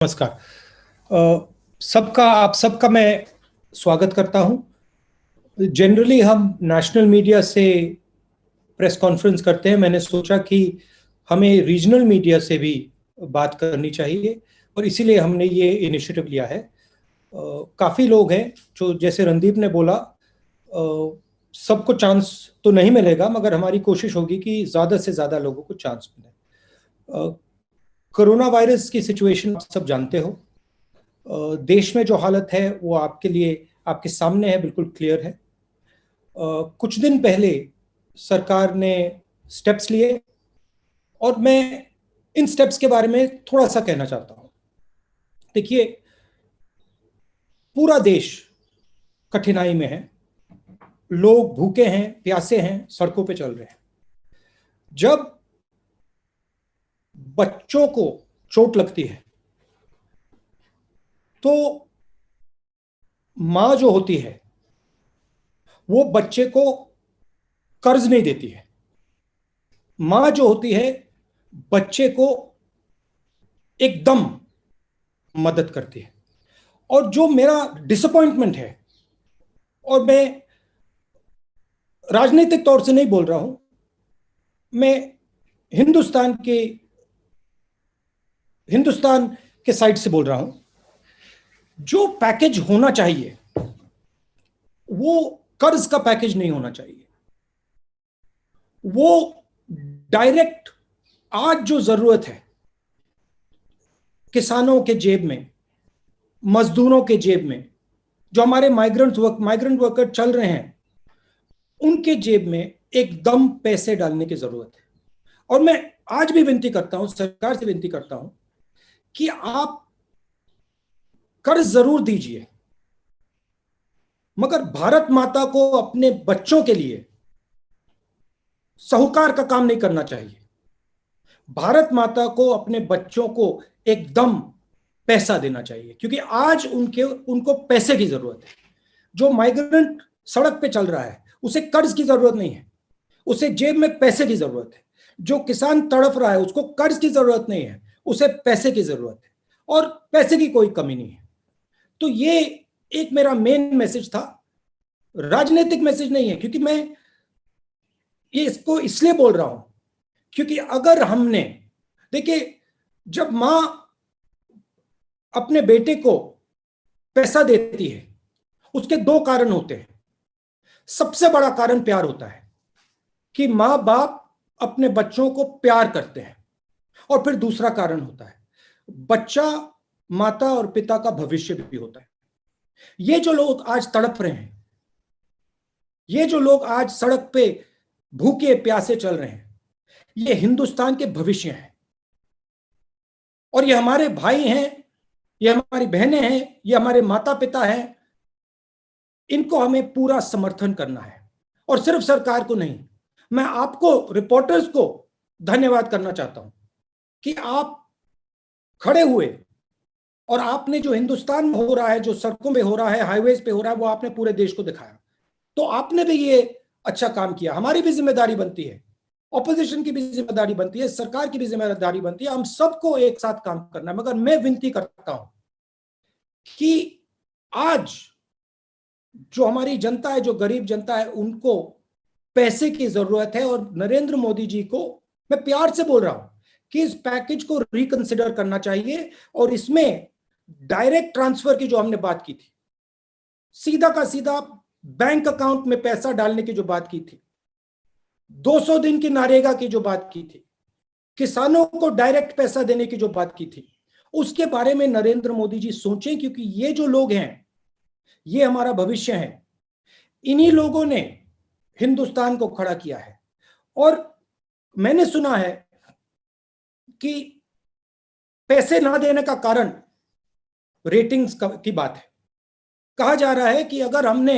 नमस्कार। सबका आप सबका मैं स्वागत करता हूं। जनरली हम नेशनल मीडिया से प्रेस कॉन्फ्रेंस करते हैं। मैंने सोचा कि हमें रीजनल मीडिया से भी बात करनी चाहिए और इसीलिए हमने ये इनिशिएटिव लिया है। काफ़ी लोग हैं जो, जैसे रणदीप ने बोला, सबको चांस तो नहीं मिलेगा, मगर हमारी कोशिश होगी कि ज़्यादा से ज़्यादा लोगों को चांस मिले। कोरोना वायरस की सिचुएशन आप सब जानते हो। देश में जो हालत है वो आपके लिए, आपके सामने है, बिल्कुल क्लियर है। कुछ दिन पहले सरकार ने स्टेप्स लिए और मैं इन स्टेप्स के बारे में थोड़ा सा कहना चाहता हूं। देखिए, पूरा देश कठिनाई में है। लोग भूखे हैं, प्यासे हैं, सड़कों पे चल रहे हैं। जब बच्चों को चोट लगती है तो मां जो होती है वो बच्चे को कर्ज नहीं देती है। मां जो होती है बच्चे को एकदम मदद करती है। और जो मेरा डिसअपॉइंटमेंट है, और मैं राजनीतिक तौर से नहीं बोल रहा हूं, मैं हिंदुस्तान के हिंदुस्तान के साइड से बोल रहा हूं, जो पैकेज होना चाहिए वो कर्ज का पैकेज नहीं होना चाहिए। वो डायरेक्ट आज जो जरूरत है किसानों के जेब में, मजदूरों के जेब में, जो हमारे माइग्रेंट वर्कर चल रहे हैं उनके जेब में एकदम पैसे डालने की जरूरत है। और मैं आज भी विनती करता हूं, सरकार से विनती करता हूं कि आप कर्ज जरूर दीजिए, मगर भारत माता को अपने बच्चों के लिए साहूकार का काम नहीं करना चाहिए। भारत माता को अपने बच्चों को एकदम पैसा देना चाहिए, क्योंकि आज उनको पैसे की जरूरत है। जो माइग्रेंट सड़क पे चल रहा है उसे कर्ज की जरूरत नहीं है, उसे जेब में पैसे की जरूरत है। जो किसान तड़फ रहा है उसको कर्ज की जरूरत नहीं है, उसे पैसे की जरूरत है, और पैसे की कोई कमी नहीं है। तो ये एक मेरा मेन मैसेज था, राजनीतिक मैसेज नहीं है। क्योंकि मैं ये इसको इसलिए बोल रहा हूं क्योंकि अगर हमने, देखिए, जब मां अपने बेटे को पैसा देती है उसके दो कारण होते हैं। सबसे बड़ा कारण प्यार होता है कि मां बाप अपने बच्चों को प्यार करते हैं, और फिर दूसरा कारण होता है बच्चा माता और पिता का भविष्य भी होता है। ये जो लोग आज तड़प रहे हैं, ये जो लोग आज सड़क पे भूखे प्यासे चल रहे हैं, ये हिंदुस्तान के भविष्य हैं। और ये हमारे भाई हैं, ये हमारी बहनें हैं, ये हमारे माता पिता हैं। इनको हमें पूरा समर्थन करना है, और सिर्फ सरकार को नहीं। मैं आपको, रिपोर्टर्स को धन्यवाद करना चाहता हूं कि आप खड़े हुए, और आपने जो हिंदुस्तान में हो रहा है, जो सड़कों पे हो रहा है, हाईवेज पे हो रहा है, वो आपने पूरे देश को दिखाया। तो आपने भी ये अच्छा काम किया। हमारी भी जिम्मेदारी बनती है, ऑपोजिशन की भी जिम्मेदारी बनती है, सरकार की भी जिम्मेदारी बनती है। हम सबको एक साथ काम करना है। मगर मैं विनती करता हूं कि आज जो हमारी जनता है, जो गरीब जनता है, उनको पैसे की जरूरत है। और नरेंद्र मोदी जी को मैं प्यार से बोल रहा हूं कि इस पैकेज को रिकंसिडर करना चाहिए, और इसमें डायरेक्ट ट्रांसफर की जो हमने बात की थी, सीधा का सीधा बैंक अकाउंट में पैसा डालने की जो बात की थी, 200 दिन की नरेगा की जो बात की थी, किसानों को डायरेक्ट पैसा देने की जो बात की थी, उसके बारे में नरेंद्र मोदी जी सोचें। क्योंकि ये जो लोग हैं, ये हमारा भविष्य है। इन्हीं लोगों ने हिंदुस्तान को खड़ा किया है। और मैंने सुना है कि पैसे ना देने का कारण रेटिंग्स की बात है। कहा जा रहा है कि अगर हमने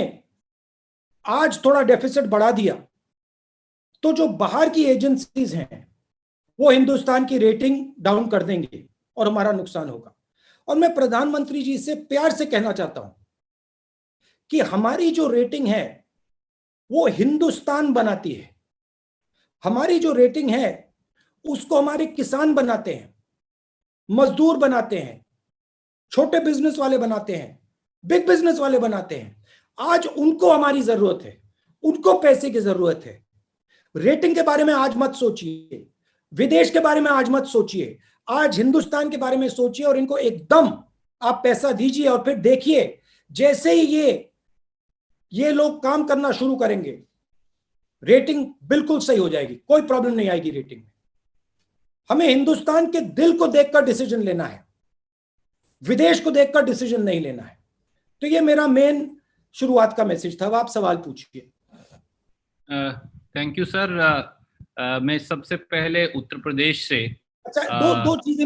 आज थोड़ा डेफिसिट बढ़ा दिया तो जो बाहर की एजेंसीज हैं वो हिंदुस्तान की रेटिंग डाउन कर देंगे और हमारा नुकसान होगा। और मैं प्रधानमंत्री जी से प्यार से कहना चाहता हूं कि हमारी जो रेटिंग है वो हिंदुस्तान बनाती है। हमारी जो रेटिंग है उसको हमारे किसान बनाते हैं, मजदूर बनाते हैं, छोटे बिजनेस वाले बनाते हैं, बिग बिजनेस वाले बनाते हैं। आज उनको हमारी जरूरत है, उनको पैसे की जरूरत है। रेटिंग के बारे में आज मत सोचिए, विदेश के बारे में आज मत सोचिए, आज हिंदुस्तान के बारे में सोचिए और इनको एकदम आप पैसा दीजिए और फिर देखिए जैसे ही ये लोग काम करना शुरू करेंगे, रेटिंग बिल्कुल सही हो जाएगी, कोई प्रॉब्लम नहीं आएगी रेटिंग में। हमें हिंदुस्तान के दिल को देखकर डिसीजन लेना है, विदेश को देखकर डिसीजन नहीं लेना है। तो ये मेरा मेन शुरुआत का मैसेज था। अब आप सवाल पूछिए। Thank you sir. मैं सबसे पहले उत्तर प्रदेश से दो चीजें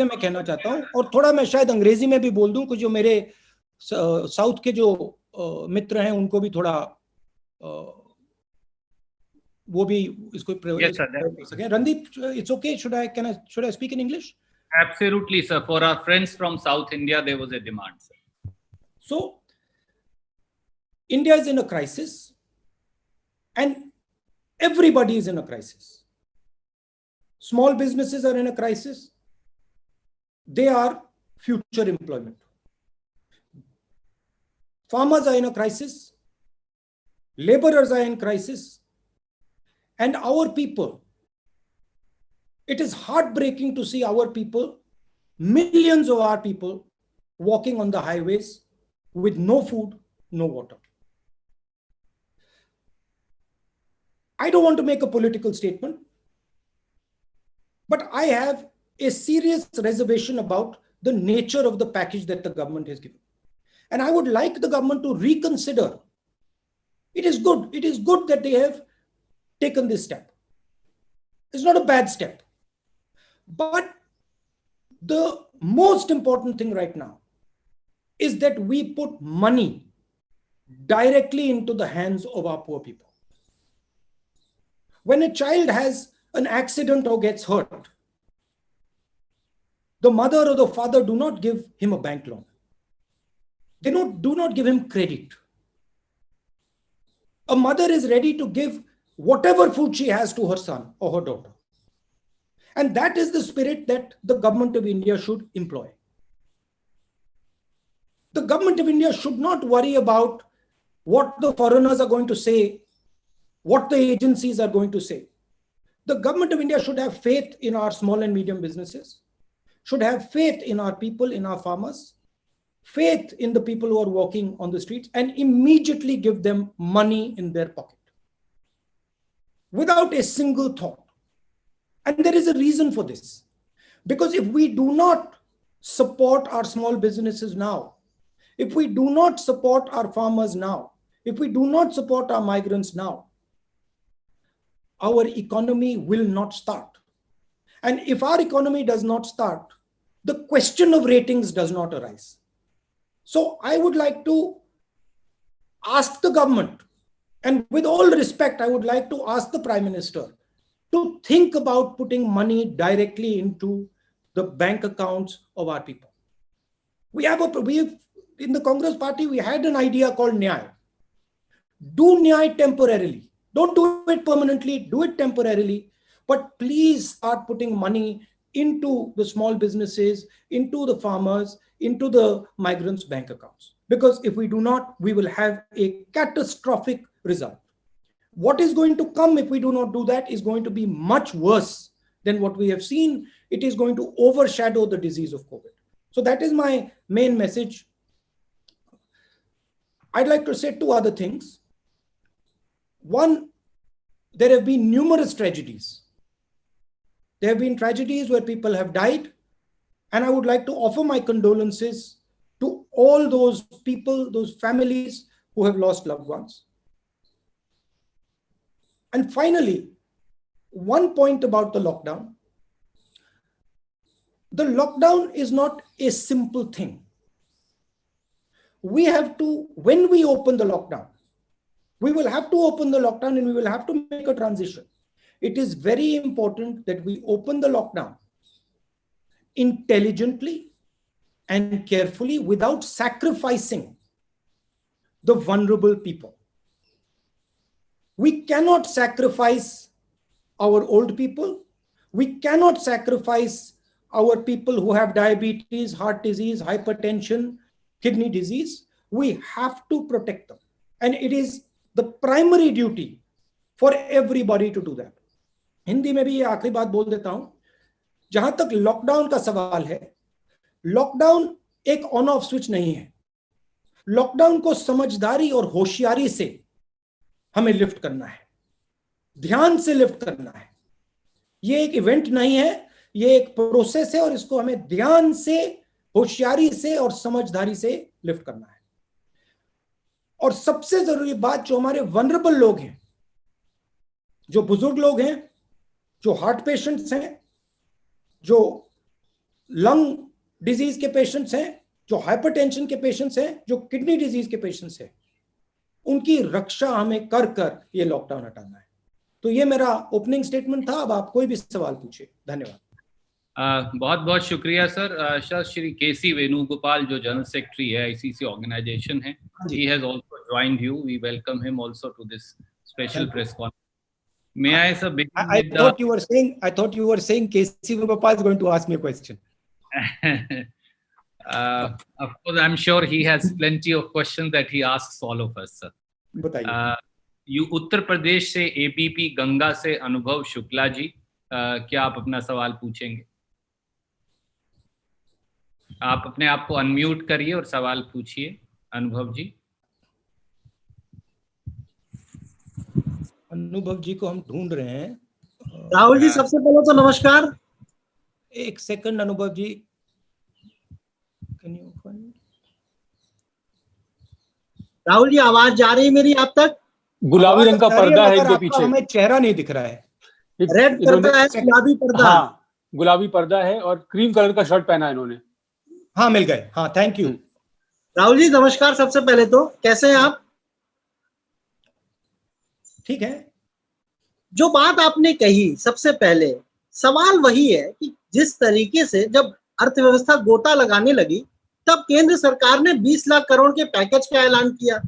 मैं कहना चाहता हूं, और थोड़ा मैं शायद अंग्रेजी में भी बोल दूं कि जो मेरे साउथ के जो मित्र हैं उनको भी थोड़ा वो भी इसको प्रयोग कर सकें। Randeep, it's okay, should I speak in English? Absolutely, sir. For our friends from South India, there was a demand, sir. So, India is in a crisis, and everybody is in a crisis. Small businesses are in a crisis. They are future employment. Farmers are in a crisis. Laborers are in crisis. And our people, it is heartbreaking to see our people, millions of our people, walking on the highways with no food, no water. I don't want to make a political statement, but I have a serious reservation about the nature of the package that the government has given. And I would like the government to reconsider. It is good that they have taken this step. It's not a bad step. But the most important thing right now is that we put money directly into the hands of our poor people. When a child has an accident or gets hurt, the mother or the father do not give him a bank loan. They do not give him credit. A mother is ready to give whatever food she has to her son or her daughter. And that is the spirit that the government of India should employ. The government of India should not worry about what the foreigners are going to say, what the agencies are going to say. The government of India should have faith in our small and medium businesses, should have faith in our people, in our farmers, faith in the people who are walking on the streets, and immediately give them money in their pocket without a single thought. And there is a reason for this. Because if we do not support our small businesses now, if we do not support our farmers now, if we do not support our migrants now, our economy will not start. And if our economy does not start, the question of ratings does not arise. So I would like to ask the government, and with all respect, I would like to ask the Prime Minister to think about putting money directly into the bank accounts of our people. In the Congress party, we had an idea called Nyay. Do Nyay temporarily. Don't do it permanently, do it temporarily. But please start putting money into the small businesses, into the farmers, into the migrants' bank accounts. Because if we do not, we will have a catastrophic result. What is going to come if we do not do that is going to be much worse than what we have seen. It is going to overshadow the disease of COVID. So that is my main message. I'd like to say two other things. One, there have been numerous tragedies. There have been tragedies where people have died, and I would like to offer my condolences to all those people, those families who have lost loved ones. And finally, one point about the lockdown. The lockdown is not a simple thing. We have to, when we open the lockdown, we will have to open the lockdown and we will have to make a transition. It is very important that we open the lockdown intelligently and carefully without sacrificing the vulnerable people. We cannot sacrifice our old people. We cannot sacrifice our people who have diabetes, heart disease, hypertension, kidney disease. We have to protect them. And it is the primary duty for everybody to do that. Hindi में भी ये आखिरी बात बोल देता हूं, जहां तक लॉकडाउन का सवाल है, लॉकडाउन एक ऑन ऑफ स्विच नहीं है. लॉकडाउन को समझदारी और होशियारी से हमें लिफ्ट करना है, ध्यान से लिफ्ट करना है. ये एक इवेंट नहीं है, ये एक प्रोसेस है और इसको हमें ध्यान से, होशियारी से और समझदारी से लिफ्ट करना है. और सबसे जरूरी बात, जो हमारे वनरेबल लोग हैं, जो बुजुर्ग लोग हैं, जो हार्ट पेशेंट्स हैं, जो लंग डिजीज के पेशेंट्स हैं, जो हाइपरटेंशन के पेशेंट्स हैं, जो किडनी डिजीज के पेशेंट्स हैं, उनकी रक्षा हमें कर कर ये लॉकडाउन हटाना है. तो ये मेरा ओपनिंग स्टेटमेंट था. अब आप कोई भी सवाल पूछिए. धन्यवाद. बहुत बहुत शुक्रिया सर. सर, श्री केसी वेणुगोपाल जो जनरल सेक्रेटरी है आईसीसी ऑर्गेनाइजेशन है, he has also joined you. We welcome him also to this special press conference. May I, sir, begin I thought you were saying KC Venugopal is going to ask me a question. Of course, I'm sure he has plenty of questions that he asks all of us, sir. बताइए. उत्तर प्रदेश से ABP Ganga से अनुभव शुक्ला जी, क्या आप अपना सवाल पूछेंगे? आप अपने आप को अनम्यूट करिए और सवाल पूछिए. अनुभव जी. अनुभव जी को हम ढूंढ रहे हैं. राहुल जी, सबसे पहले तो नमस्कार. एक second Anubhav ji. Can you find? Rahul ji, आवाज जा रही है मेरी आप तक? गुलाबी रंग का पर्दा है इनके पीछे. हमें चेहरा नहीं दिख रहा है. रेड पर्दा है, गुलाबी पर्दा. हाँ, गुलाबी पर्दा है और क्रीम कलर का शर्ट पहना है इन्होंने. हाँ, मिल गए. हाँ, थैंक यू. राहुल जी नमस्कार. सबसे पहले तो कैसे हैं आप? ठीक है. जो बात आपने कही, सबसे पहले सवाल वही है कि जिस तरीके से जब अर्थव्यवस्था गोता लगाने लगी, तब केंद्र सरकार ने 20 लाख करोड़ के पैकेज का ऐलान किया.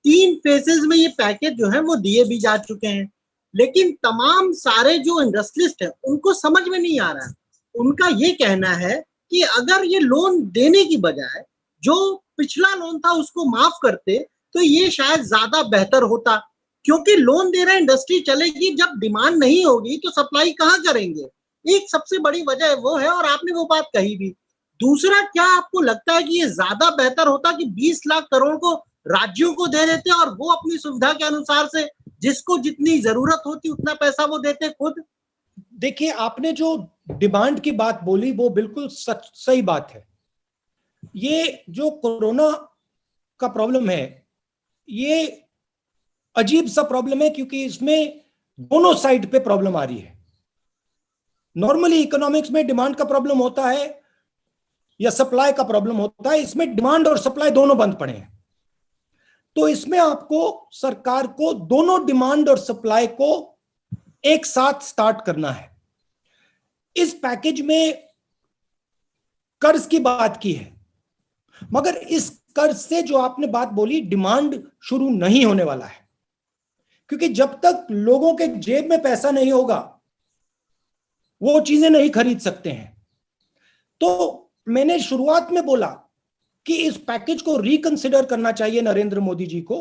3 फेजेस में ये पैकेज जो है वो दिए भी जा चुके हैं, लेकिन तमाम सारे जो इंडस्ट्रियलिस्ट हैं उनको समझ में नहीं आ रहा है. उनका ये कहना है कि अगर ये लोन देने की बजाय जो पिछला लोन था उसको माफ करते तो ये शायद ज्यादा बेहतर होता, क्योंकि लोन दे रहे इंडस्ट्री चलेगी, जब डिमांड नहीं होगी तो सप्लाई कहाँ करेंगे. एक सबसे बड़ी वजह वो है और आपने वो बात कही भी. दूसरा, क्या आपको लगता है कि ये ज्यादा बेहतर होता कि 20 लाख करोड़ को राज्यों को दे देते और वो अपनी सुविधा के अनुसार से जिसको जितनी जरूरत होती उतना पैसा वो देते खुद? देखिए, आपने जो डिमांड की बात बोली वो बिल्कुल सही बात है. ये जो कोरोना का प्रॉब्लम है, ये अजीब सा प्रॉब्लम है, क्योंकि इसमें दोनों साइड पे प्रॉब्लम आ रही है. नॉर्मली इकोनॉमिक्स में डिमांड का प्रॉब्लम होता है या सप्लाई का प्रॉब्लम होता है. इसमें डिमांड और सप्लाई दोनों बंद पड़े हैं. तो इसमें आपको, सरकार को, दोनों डिमांड और सप्लाई को एक साथ स्टार्ट करना है. इस पैकेज में कर्ज की बात की है, मगर इस कर्ज से जो आपने बात बोली, डिमांड शुरू नहीं होने वाला है, क्योंकि जब तक लोगों के जेब में पैसा नहीं होगा वो चीजें नहीं खरीद सकते हैं. तो मैंने शुरुआत में बोला कि इस पैकेज को रिकंसिडर करना चाहिए नरेंद्र मोदी जी को,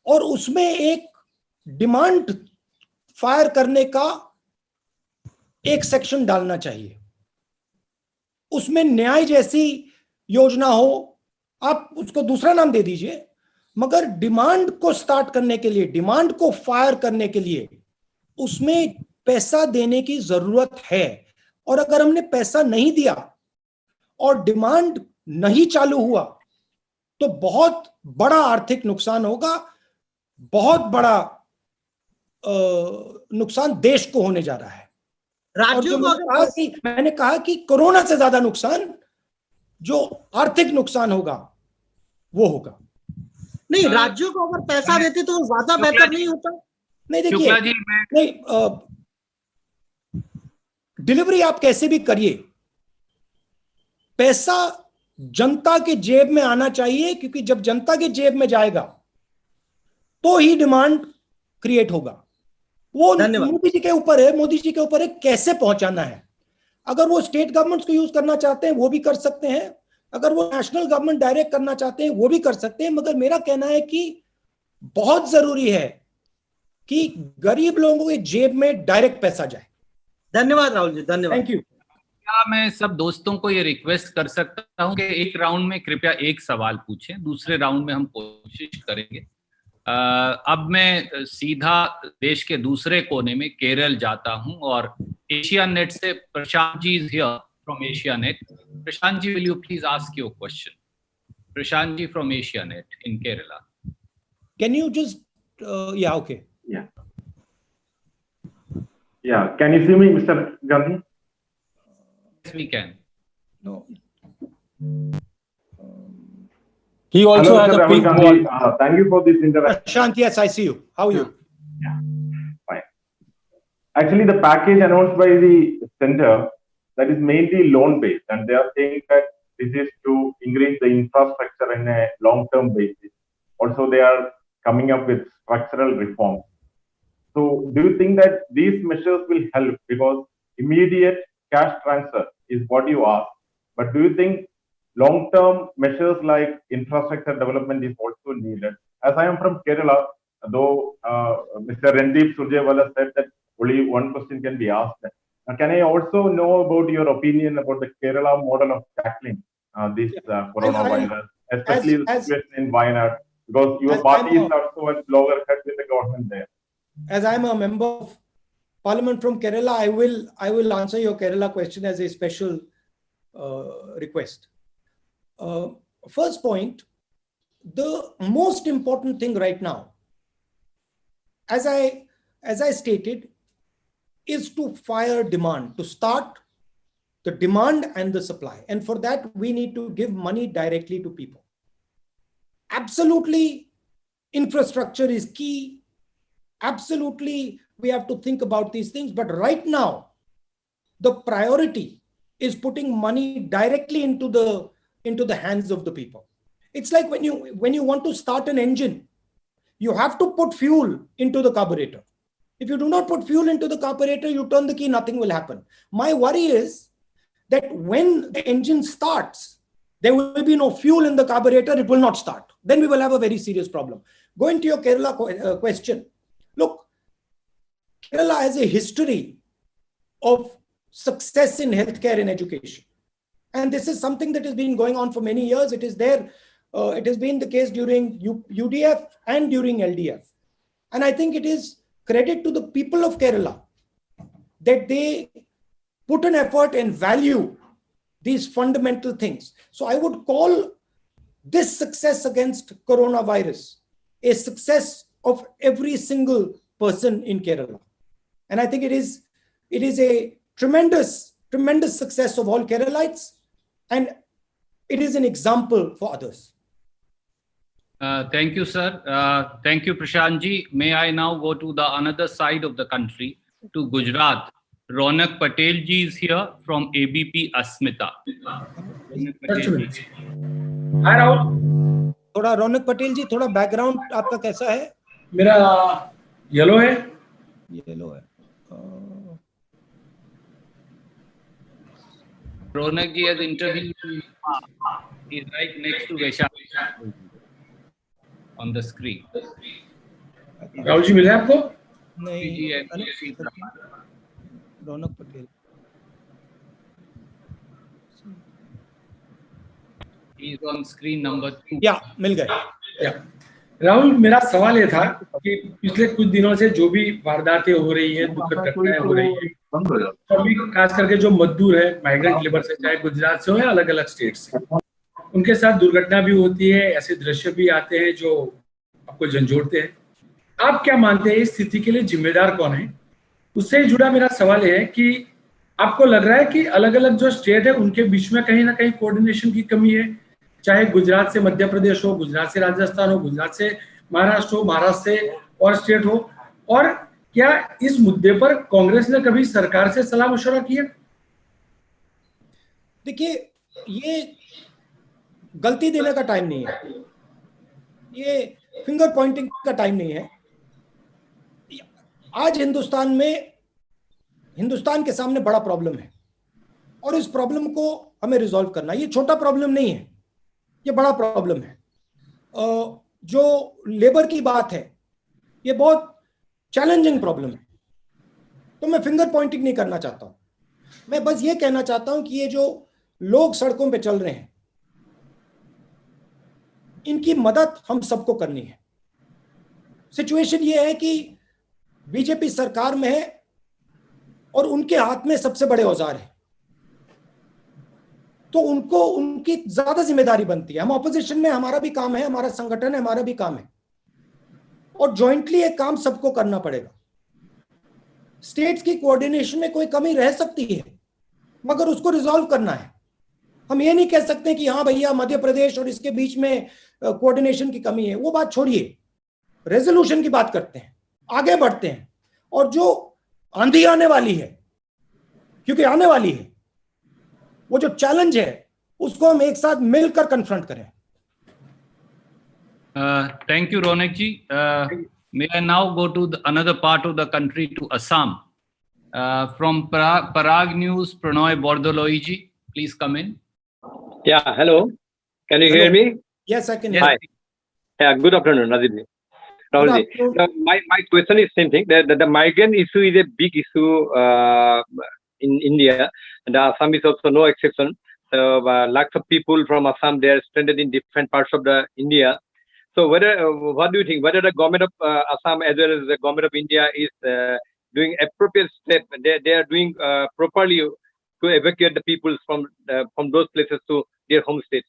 और उसमें एक डिमांड फायर करने का एक सेक्शन डालना चाहिए. उसमें न्याय जैसी योजना हो, आप उसको दूसरा नाम दे दीजिए, मगर डिमांड को स्टार्ट करने के लिए, डिमांड को फायर करने के लिए उसमें पैसा देने की जरूरत है. और अगर हमने पैसा नहीं दिया और डिमांड नहीं चालू हुआ तो बहुत बड़ा आर्थिक नुकसान होगा, बहुत बड़ा नुकसान देश को होने जा रहा है. राज्यों को मैंने कहा कि कोरोना से ज्यादा नुकसान जो आर्थिक नुकसान होगा वो होगा. नहीं, राज्यों को अगर पैसा देते तो ज्यादा बेहतर नहीं होता? नहीं, देखिए, नहीं, डिलीवरी आप कैसे भी करिए, पैसा जनता के जेब में आना चाहिए, क्योंकि जब जनता के जेब में जाएगा तो ही डिमांड क्रिएट होगा. वो मोदी जी के ऊपर है, मोदी जी के ऊपर है कैसे पहुंचाना है. अगर वो स्टेट गवर्नमेंट्स को यूज करना चाहते हैं वो भी कर सकते हैं, अगर वो नेशनल गवर्नमेंट डायरेक्ट करना चाहते हैं वो भी कर सकते हैं, मगर मेरा कहना है कि बहुत जरूरी है कि गरीब लोगों के जेब में डायरेक्ट पैसा जाए। धन्यवाद राहुल जी, धन्यवाद। Thank you. क्या मैं सब दोस्तों को ये रिक्वेस्ट कर सकता हूं कि एक राउंड में कृपया एक सवाल पूछें, दूसरे राउंड में हम कोशिश करेंगे। अब मैं सीधा देश के दूसरे कोने में केरल जाता हूं और एशिया नेट से Prashant ji is here from Asianet. Prashant ji, will you please ask your question? Prashant ji from Asianet in Kerala. Can you just या ओके या can you see me mister Gandhi? Yes, we can. No. He also Hello, has Mr. a Rahul pink Gandhi. wall. Thank you for this interaction. Prashant, yes, I see you. How are you? Yeah, fine. Actually, the package announced by the center, that is mainly loan based, and they are saying that this is to increase the infrastructure in a long-term basis. Also, they are coming up with structural reforms. So, do you think that these measures will help? Because immediate cash transfer is what you ask, but do you think long-term measures like infrastructure development is also needed? As I am from Kerala, though Mr. Randeep Surjewala said that only one question can be asked. Can I also know about your opinion about the Kerala model of tackling this coronavirus, especially the situation in Wayanad, because your party is also at loggerheads with the government there? As I'm a member of Parliament from Kerala, I will answer your Kerala question as a special request. First point, the most important thing right now, as I stated, is to fire demand, to start the demand and the supply. And for that, we need to give money directly to people. Absolutely, infrastructure is key. Absolutely, we have to think about these things. But right now, the priority is putting money directly into the hands of the people. It's like when you want to start an engine, you have to put fuel into the carburetor. If you do not put fuel into the carburetor, you turn the key, nothing will happen. My worry is that when the engine starts, there will be no fuel in the carburetor, it will not start. Then we will have a very serious problem. Going to your Kerala question, look, Kerala has a history of success in healthcare and education. And this is something that has been going on for many years. It is there. It has been the case during UDF and during LDF. And I think it is credit to the people of Kerala that they put an effort and value these fundamental things. So I would call this success against coronavirus a success of every single person in Kerala. And I think it is a tremendous success of all Keralites, and it is an example for others. Thank you, sir. Thank you, Prashant ji. May I now go to the another side of the country, to Gujarat. Ronak Patel ji is here from ABP Asmita. Hi, Rahul. थोड़ा रौनक पटेल जी, थोड़ा background आपका कैसा है? मेरा yellow है. Yellow है. Ronak ji has interviewed. He is right next to Vaishali on the screen. Rahul ji मिले आपको? नहीं, रौनक Patel. He is on screen number 2. या मिल गए. राहुल, मेरा सवाल ये था कि पिछले कुछ दिनों से जो भी वारदातें हो रही है, दुखद घटनाएं हो रही है, अभी खास करके जो मजदूर है, माइग्रेंट लेबर से, चाहे गुजरात से हो या अलग अलग स्टेट से, उनके साथ दुर्घटना भी होती है, ऐसे दृश्य भी आते हैं जो आपको झंझोड़ते हैं. आप क्या मानते हैं इस स्थिति के लिए जिम्मेदार कौन है? उससे जुड़ा मेरा सवाल है कि आपको लग रहा है कि अलग अलग जो स्टेट है उनके बीच में कहीं ना कहीं कोऑर्डिनेशन की कमी है, चाहे गुजरात से मध्य प्रदेश हो, गुजरात से राजस्थान हो, गुजरात से महाराष्ट्र हो, महाराष्ट्र से और स्टेट हो, और क्या इस मुद्दे पर कांग्रेस ने कभी सरकार से सलाह मशवरा किया? देखिए, ये गलती देने का टाइम नहीं है, ये फिंगर पॉइंटिंग का टाइम नहीं है. आज हिंदुस्तान के सामने बड़ा प्रॉब्लम है. और इस प्रॉब्लम को हमें रिजॉल्व करना। ये छोटा प्रॉब्लम नहीं है, ये बड़ा प्रॉब्लम है। जो लेबर की बात है, ये बहुत चैलेंजिंग प्रॉब्लम है। तो मैं फिंगर पॉइंटिंग नहीं करना चाहता हूं, मैं बस ये कहना चाहता हूं कि ये जो लोग सड़कों पे चल रहे हैं, इनकी मदद हम सबको करनी है। सिचुएशन ये है कि बीजेपी सरकार में है और उनके हाथ में सबसे बड़े औजार है, तो उनको उनकी ज्यादा जिम्मेदारी बनती है। हम ऑपोजिशन में, हमारा भी काम है, हमारा संगठन है, हमारा भी काम है, और जॉइंटली एक काम सबको करना पड़ेगा। स्टेट्स की कोऑर्डिनेशन में कोई कमी रह सकती है, मगर उसको रिजॉल्व करना है। हम ये नहीं कह सकते कि हाँ भैया मध्य प्रदेश और इसके बीच में कोऑर्डिनेशन की कमी है, वो बात छोड़िए, रेजोल्यूशन की बात करते हैं, आगे बढ़ते हैं। और जो आंधी आने वाली है, क्योंकि आने वाली है, वो जो चैलेंज है उसको हम एक साथ मिलकर कन्फ्रंट करें। Thank you, Ronak ji. May I now go to another part of the country, to Assam. From Parag News, Pranoy Bordoloi ji, please come in. Yeah, hello. Can you hear me? Yes, I can Yes. Hi. Yeah, good afternoon, Rajiv ji. Rahul ji. My question is same thing. The migrant issue is a big issue in India, and Assam is also no exception. So lakhs of people from Assam, they are stranded in different parts of the India. So what do you think? Whether the government of Assam as well as the government of India is doing appropriate step? They are doing properly to evacuate the people from those places to their home states.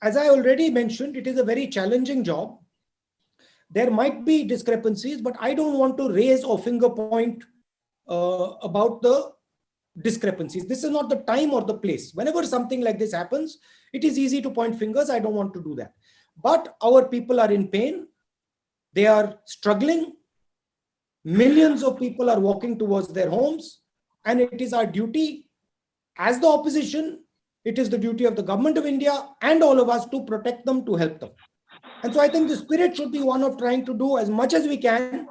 As I already mentioned, it is a very challenging job. There might be discrepancies, but I don't want to raise or finger point about the discrepancies. This is not the time or the place. Whenever something like this happens, it is easy to point fingers. I don't want to do that. But our people are in pain. They are struggling. Millions of people are walking towards their homes. And it is our duty as the opposition, it is the duty of the government of India and all of us to protect them, to help them. And so I think the spirit should be one of trying to do as much as we can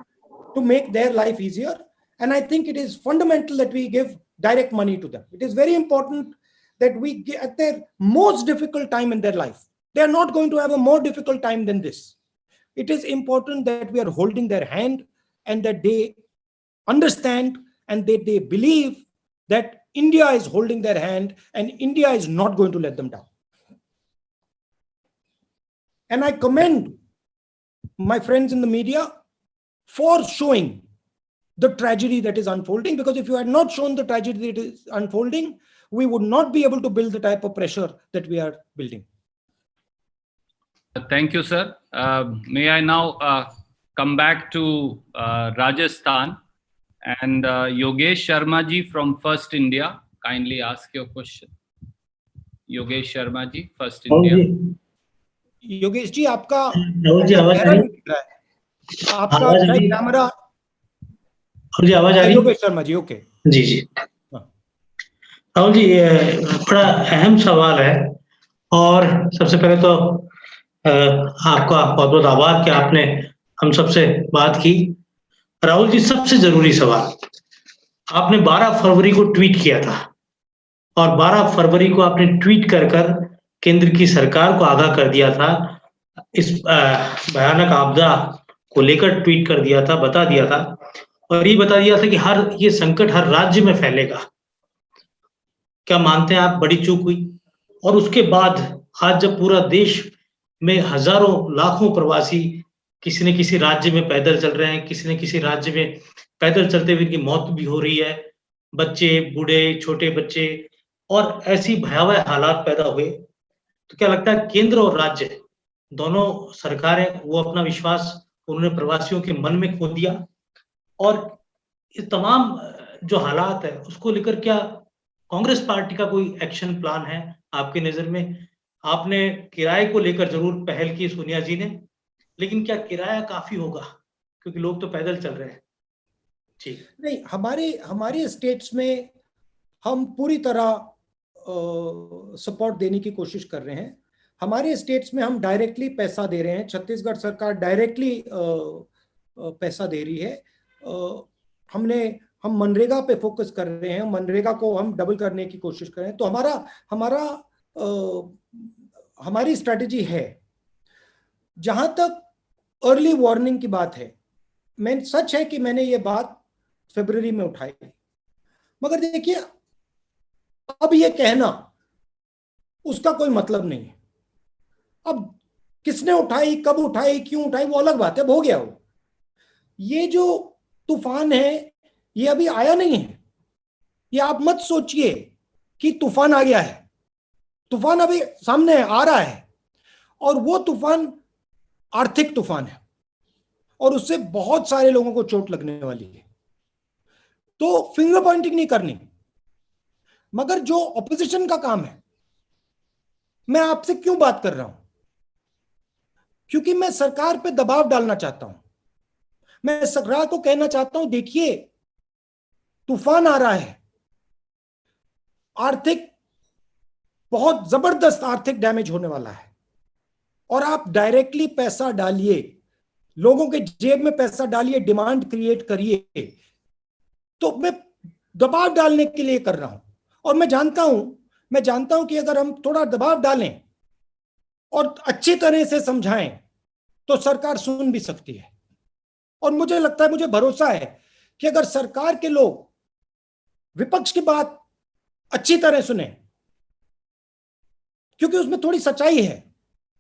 to make their life easier. And I think it is fundamental that we give direct money to them. It is very important that we get at their most difficult time in their life. They are not going to have a more difficult time than this. It is important that we are holding their hand and that they understand and that they believe that India is holding their hand and India is not going to let them down. And I commend my friends in the media for showing the tragedy that is unfolding, because if you had not shown the tragedy that is unfolding, we would not be able to build the type of pressure that we are building. Thank you, sir. May I now come back to Rajasthan, and Yogesh Sharma ji from First India, kindly ask your question. Yogesh Sharma ji, First India. Yogesh ji, आपका राहुल जी आवाज आ रही है? आपका camera Rahul ji आवाज आ रही है? Yogesh Sharma ji, okay जी जी। राहुल जी, बड़ा अहम सवाल है और सबसे पहले तो आपका बहुत बहुत आभार कि आपने हम सबसे बात की। राहुल जी, सबसे जरूरी सवाल, आपने 12 फरवरी को ट्वीट किया था और 12 फरवरी को आपने ट्वीट कर केंद्र की सरकार को आगाह कर दिया था, इस भयानक आपदा को लेकर ट्वीट कर दिया था, बता दिया था और ये बता दिया था कि ये संकट हर राज्य में फैलेगा। क्या मानते हैं आप बड़ी चूक हुई? और उसके बाद आज जब पूरा देश में हजारों लाखों प्रवासी किसी न किसी राज्य में पैदल चल रहे हैं, किसी न किसी राज्य में पैदल चलते हुए इनकी मौत भी हो रही है, बच्चे, बूढ़े, छोटे बच्चे, और ऐसी भयावह हालात पैदा हुए, तो क्या लगता है केंद्र और राज्य दोनों सरकारें वो अपना विश्वास उन्होंने प्रवासियों के मन में खो दिया? और ये तमाम जो हालात है उसको लेकर क्या कांग्रेस पार्टी का कोई एक्शन प्लान है आपकी नजर में? आपने किराए को लेकर जरूर पहल की सोनिया जी ने, लेकिन क्या किराया काफी होगा क्योंकि लोग तो पैदल चल रहे हैं? जी नहीं, हमारे स्टेट्स में हम पूरी तरह सपोर्ट देने की कोशिश कर रहे हैं। हमारे स्टेट्स में हम डायरेक्टली पैसा दे रहे हैं, छत्तीसगढ़ सरकार डायरेक्टली पैसा दे रही है। हमने हम मनरेगा पे फोकस कर रहे हैं, मनरेगा को हम डबल करने की कोशिश कर रहे हैं। तो हमारी स्ट्रैटेजी है। जहां तक अर्ली वार्निंग की बात है, सच है कि मैंने ये बात फरवरी में उठाई, मगर देखिए अब ये कहना उसका कोई मतलब नहीं है। अब किसने उठाई, कब उठाई, क्यों उठाई, वो अलग बात है, हो गया वो। ये जो तूफान है ये अभी आया नहीं है। ये आप मत सोचिए कि तूफान आ गया है। तूफान अभी सामने आ रहा है, और वो तूफान आर्थिक तूफान है, और उससे बहुत सारे लोगों को चोट लगने वाली है। तो फिंगर पॉइंटिंग नहीं करनी, मगर जो ऑपोजिशन का काम है, मैं आपसे क्यों बात कर रहा हूं? क्योंकि मैं सरकार पे दबाव डालना चाहता हूं। मैं सरकार को कहना चाहता हूं, देखिए तूफान आ रहा है, आर्थिक बहुत जबरदस्त आर्थिक डैमेज होने वाला है, और आप डायरेक्टली पैसा डालिए, लोगों के जेब में पैसा डालिए, डिमांड क्रिएट करिए। तो मैं दबाव डालने के लिए कर रहा हूं, और मैं जानता हूं कि अगर हम थोड़ा दबाव डालें और अच्छी तरह से समझाएं तो सरकार सुन भी सकती है। और मुझे लगता है, मुझे भरोसा है कि अगर सरकार के लोग विपक्ष की बात अच्छी तरह सुने, क्योंकि उसमें थोड़ी सच्चाई है,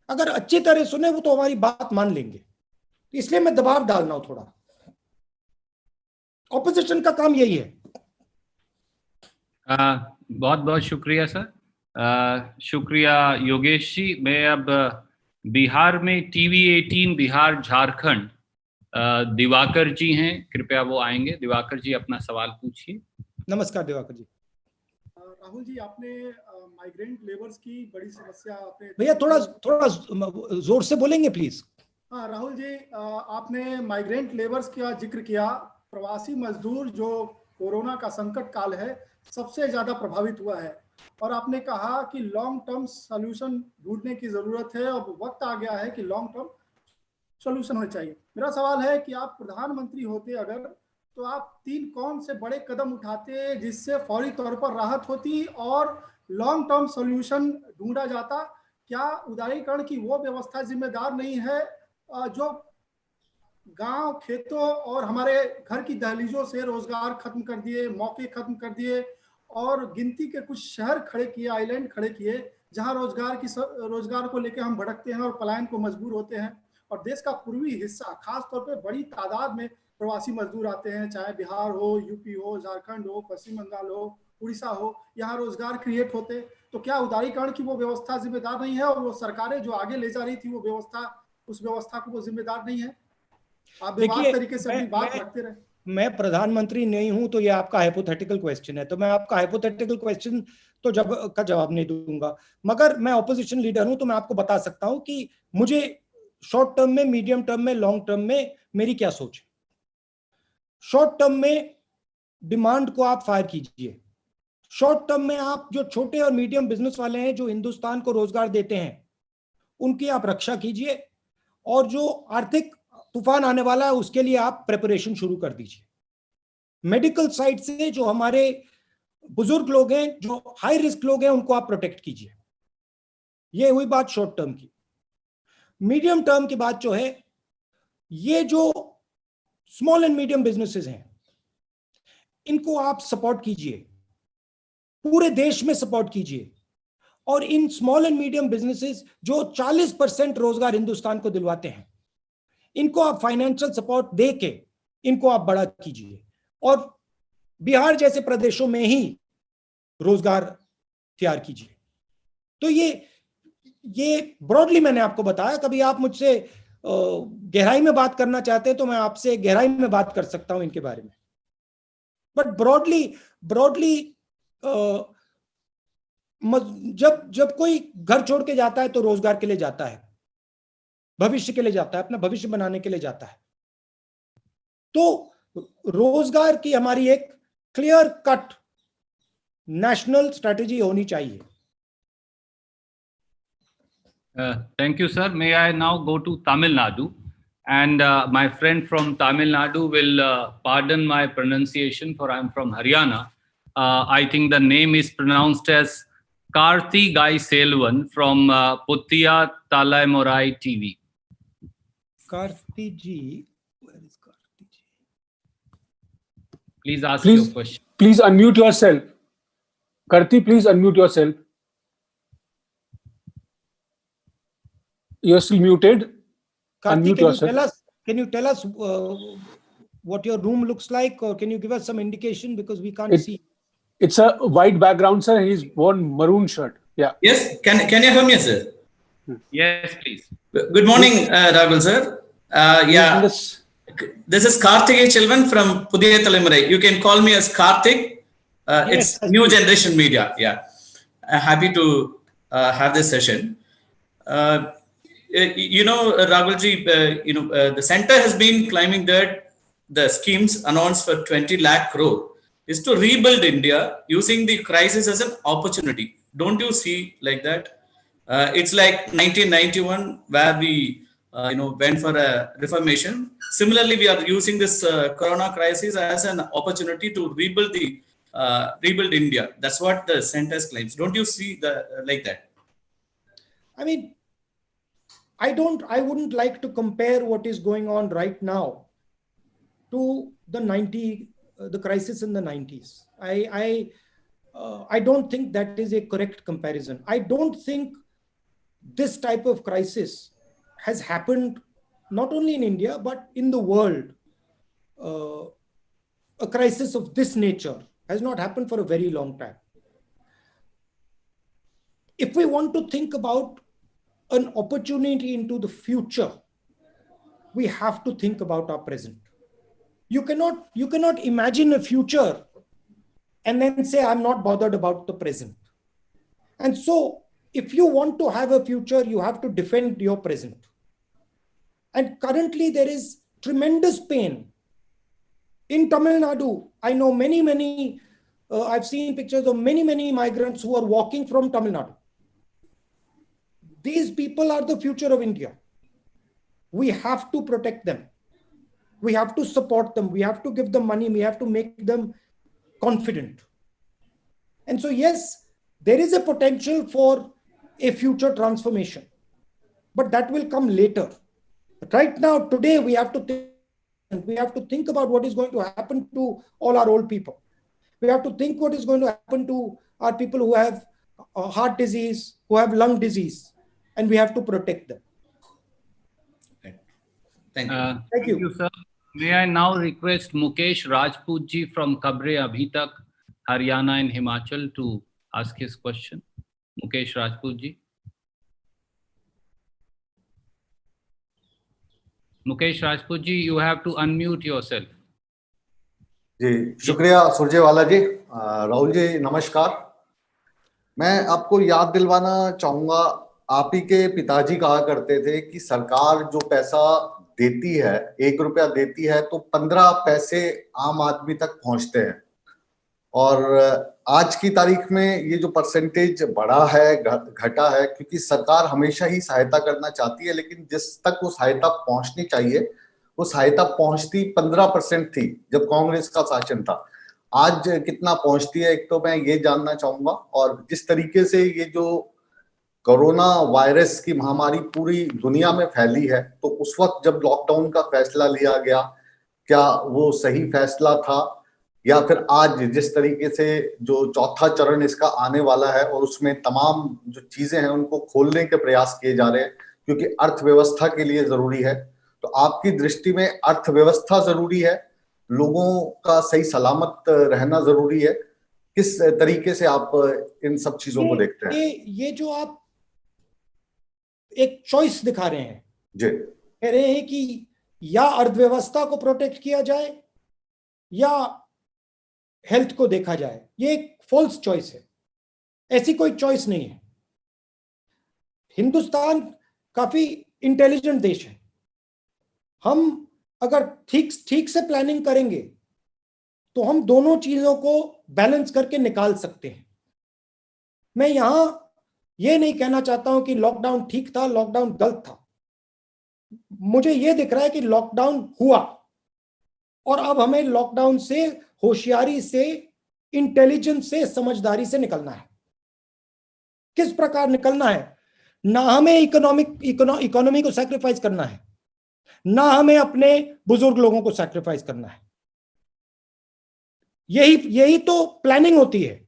अगर अच्छी तरह सुने वो तो हमारी बात मान लेंगे। इसलिए मैं दबाव डाल रहा हूं थोड़ा। ऑपोजिशन का काम यही है। बहुत बहुत शुक्रिया सर। शुक्रिया योगेश जी। मैं अब बिहार में टीवी 18 बिहार झारखंड दिवाकर जी हैं, कृपया वो आएंगे। दिवाकर जी अपना सवाल पूछिए। नमस्कार दिवाकर जी। राहुल जी, आपने माइग्रेंट लेबर्स की बड़ी समस्या आपने, भैया थोड़ा जोर से बोलेंगे प्लीज। हाँ राहुल जी, आपने माइग्रेंट लेबर्स का जिक्र किया। प्रवासी मजदूर जो कोरोना का संकट काल है सबसे ज्यादा प्रभावित हुआ है, और आपने कहा कि लॉन्ग टर्म सॉल्यूशन ढूंढने की जरूरत है, और वक्त आ गया है कि लॉन्ग टर्म सॉल्यूशन होना चाहिए। मेरा सवाल है कि आप प्रधानमंत्री होते अगर, तो आप 3 कौन से बड़े कदम उठाते जिससे फौरी तौर पर राहत होती और लॉन्ग टर्म सॉल्यूशन ढूंढा जाता? क्या उदारीकरण की वो व्यवस्था जिम्मेदार नहीं है जो गांव, खेतों और हमारे घर की दहलीजों से रोजगार खत्म कर दिए, मौके खत्म कर दिए, और गिनती के कुछ शहर खड़े किए, आइलैंड खड़े किए, जहां रोजगार को लेकर हम भटकते हैं और पलायन को मजबूर होते हैं। और देश का पूर्वी हिस्सा खास तौर पे बड़ी तादाद में प्रवासी मजदूर आते हैं, चाहे बिहार हो, यूपी हो, झारखंड हो, पश्चिम बंगाल हो, उड़ीसा हो, यहाँ रोजगार क्रिएट होते। तो क्या उदारीकरण की वो व्यवस्था जिम्मेदार नहीं है, और वो सरकारें जो आगे ले जा रही थी वो व्यवस्था, उस व्यवस्था को वो जिम्मेदार नहीं है? आप विवाद तरीके से अपनी बात रखते रहे। मैं प्रधानमंत्री नहीं हूं, तो ये आपका हाइपोथेटिकल क्वेश्चन है, तो मैं आपका हाइपोथेटिकल क्वेश्चन तो जवाब नहीं दूंगा। मगर मैं ऑपोजिशन लीडर हूं, तो मैं आपको बता सकता हूं कि मुझे शॉर्ट टर्म में, मीडियम टर्म में, लॉन्ग टर्म में मेरी क्या सोच है। शॉर्ट टर्म में डिमांड को आप फायर कीजिए। शॉर्ट टर्म में आप जो छोटे और मीडियम बिजनेस वाले हैं जो हिंदुस्तान को रोजगार देते हैं उनकी आप रक्षा कीजिए, और जो आर्थिक तूफान आने वाला है उसके लिए आप प्रिपरेशन शुरू कर दीजिए। मेडिकल साइड से जो हमारे बुजुर्ग लोग हैं, जो हाई रिस्क लोग हैं, उनको आप प्रोटेक्ट कीजिए। ये हुई बात शॉर्ट टर्म की। मीडियम टर्म की बात जो है, ये जो स्मॉल एंड मीडियम बिजनेसेस हैं इनको आप सपोर्ट कीजिए, पूरे देश में सपोर्ट कीजिए। और in small and medium businesses जो 40% रोजगार हिंदुस्तान को दिलवाते हैं, इनको आप फाइनेंशियल सपोर्ट दे के इनको आप बड़ा कीजिए, और बिहार जैसे प्रदेशों में ही रोजगार तैयार कीजिए। तो ये ब्रॉडली मैंने आपको बताया। कभी आप मुझसे गहराई में बात करना चाहते हैं तो मैं आपसे गहराई में बात कर सकता हूं इनके बारे में, बट ब्रॉडली जब कोई घर छोड़ के जाता है तो रोजगार के लिए जाता है, भविष्य के लिए जाता है, अपना भविष्य बनाने के लिए जाता है। तो रोजगार की हमारी एक क्लियर कट नेशनल स्ट्रेटेजी होनी चाहिए। Thank you, sir. May I now go to Tamil Nadu? And my friend from Tamil Nadu will pardon my pronunciation, for I'm from Haryana. I think the name is pronounced as Karthi Gai Selvan from Puttiya Talaimurai TV. Karthi ji, where is Karthi ji? Please ask your question. Please unmute yourself. Karthi, please unmute yourself. You're still muted. Karthi, Unmute yourself. can you tell us what your room looks like, or can you give us some indication, because we can't see? It's a white background, sir. He's worn maroon shirt. Yeah. Yes. Can you hear me, sir? Yes, please. Good morning, Rahul sir. Yeah. This is Karthik Chelvan from Pudhiya Talaimurai. You can call me as Karthik. Yes, it's new generation media. Yeah. Happy to have this session. Rahulji, the center has been claiming that the schemes announced for 20 lakh crore is to rebuild India using the crisis as an opportunity. Don't you see like that? It's like 1991 where we went for a reformation. Similarly, we are using this corona crisis as an opportunity to rebuild India. That's what the center claims. Don't you see like that? I mean, I wouldn't like to compare what is going on right now to the crisis in the 90s. I don't think that is a correct comparison. I don't think this type of crisis has happened not only in India, but in the world. A crisis of this nature has not happened for a very long time. If we want to think about an opportunity into the future, we have to think about our present. You cannot imagine a future and then say, I'm not bothered about the present. And so if you want to have a future, you have to defend your present. And currently there is tremendous pain. In Tamil Nadu, I know many, I've seen pictures of many migrants who are walking from Tamil Nadu. These people are the future of India. We have to protect them. We have to support them. We have to give them money. We have to make them confident. And so, yes, there is a potential for a future transformation, but that will come later. But right now, today, we have to think about what is going to happen to all our old people. We have to think what is going to happen to our people who have heart disease, who have lung disease. And we have to protect them. Okay. Thank you. Thank you, sir. May I now request Mukesh Rajput ji from Khabre Abhi Tak, Haryana and Himachal to ask his question. Mukesh Rajput ji. Mukesh Rajput ji, you have to unmute yourself. जी शुक्रिया सुरजेवाला जी। राहुल जी नमस्कार। मैं आपको याद दिलवाना चाहूंगा, आप ही के पिताजी कहा करते थे कि सरकार जो पैसा देती है, 1 रुपया देती है तो 15 पैसे आम आदमी तक पहुंचते हैं। और आज की तारीख में ये जो परसेंटेज बढ़ा है, घटा है, क्योंकि सरकार हमेशा ही सहायता करना चाहती है, लेकिन जिस तक वो सहायता पहुंचनी चाहिए वो सहायता पहुंचती 15% थी जब कांग्रेस का शासन था। आज कितना पहुंचती है, एक तो मैं ये जानना चाहूंगा। और जिस तरीके से ये जो कोरोना वायरस की महामारी पूरी दुनिया में फैली है, तो उस वक्त जब लॉकडाउन का फैसला लिया गया, क्या वो सही फैसला था, या फिर आज जिस तरीके से जो चौथा चरण इसका आने वाला है और उसमें तमाम जो चीजें हैं उनको खोलने के प्रयास किए जा रहे हैं क्योंकि अर्थव्यवस्था के लिए जरूरी है। तो आपकी दृष्टि में अर्थव्यवस्था जरूरी है, लोगों का सही सलामत रहना जरूरी है, किस तरीके से आप इन सब चीजों को देखते हैं? ये जो आप एक चॉइस दिखा रहे हैं जी, कह रहे हैं कि या अर्थव्यवस्था को प्रोटेक्ट किया जाए या हेल्थ को देखा जाए, ये एक फॉल्स चॉइस है। ऐसी कोई चॉइस नहीं है। हिंदुस्तान काफी इंटेलिजेंट देश है। हम अगर ठीक से प्लानिंग करेंगे तो हम दोनों चीजों को बैलेंस करके निकाल सकते हैं। मैं यहां ये नहीं कहना चाहता हूं कि लॉकडाउन ठीक था, लॉकडाउन गलत था। मुझे ये दिख रहा है कि लॉकडाउन हुआ और अब हमें लॉकडाउन से होशियारी से, इंटेलिजेंस से, समझदारी से निकलना है। किस प्रकार निकलना है? ना हमें इकोनॉमी को सैक्रिफाइस करना है, ना हमें अपने बुजुर्ग लोगों को सैक्रिफाइस करना है। यही तो प्लानिंग होती है।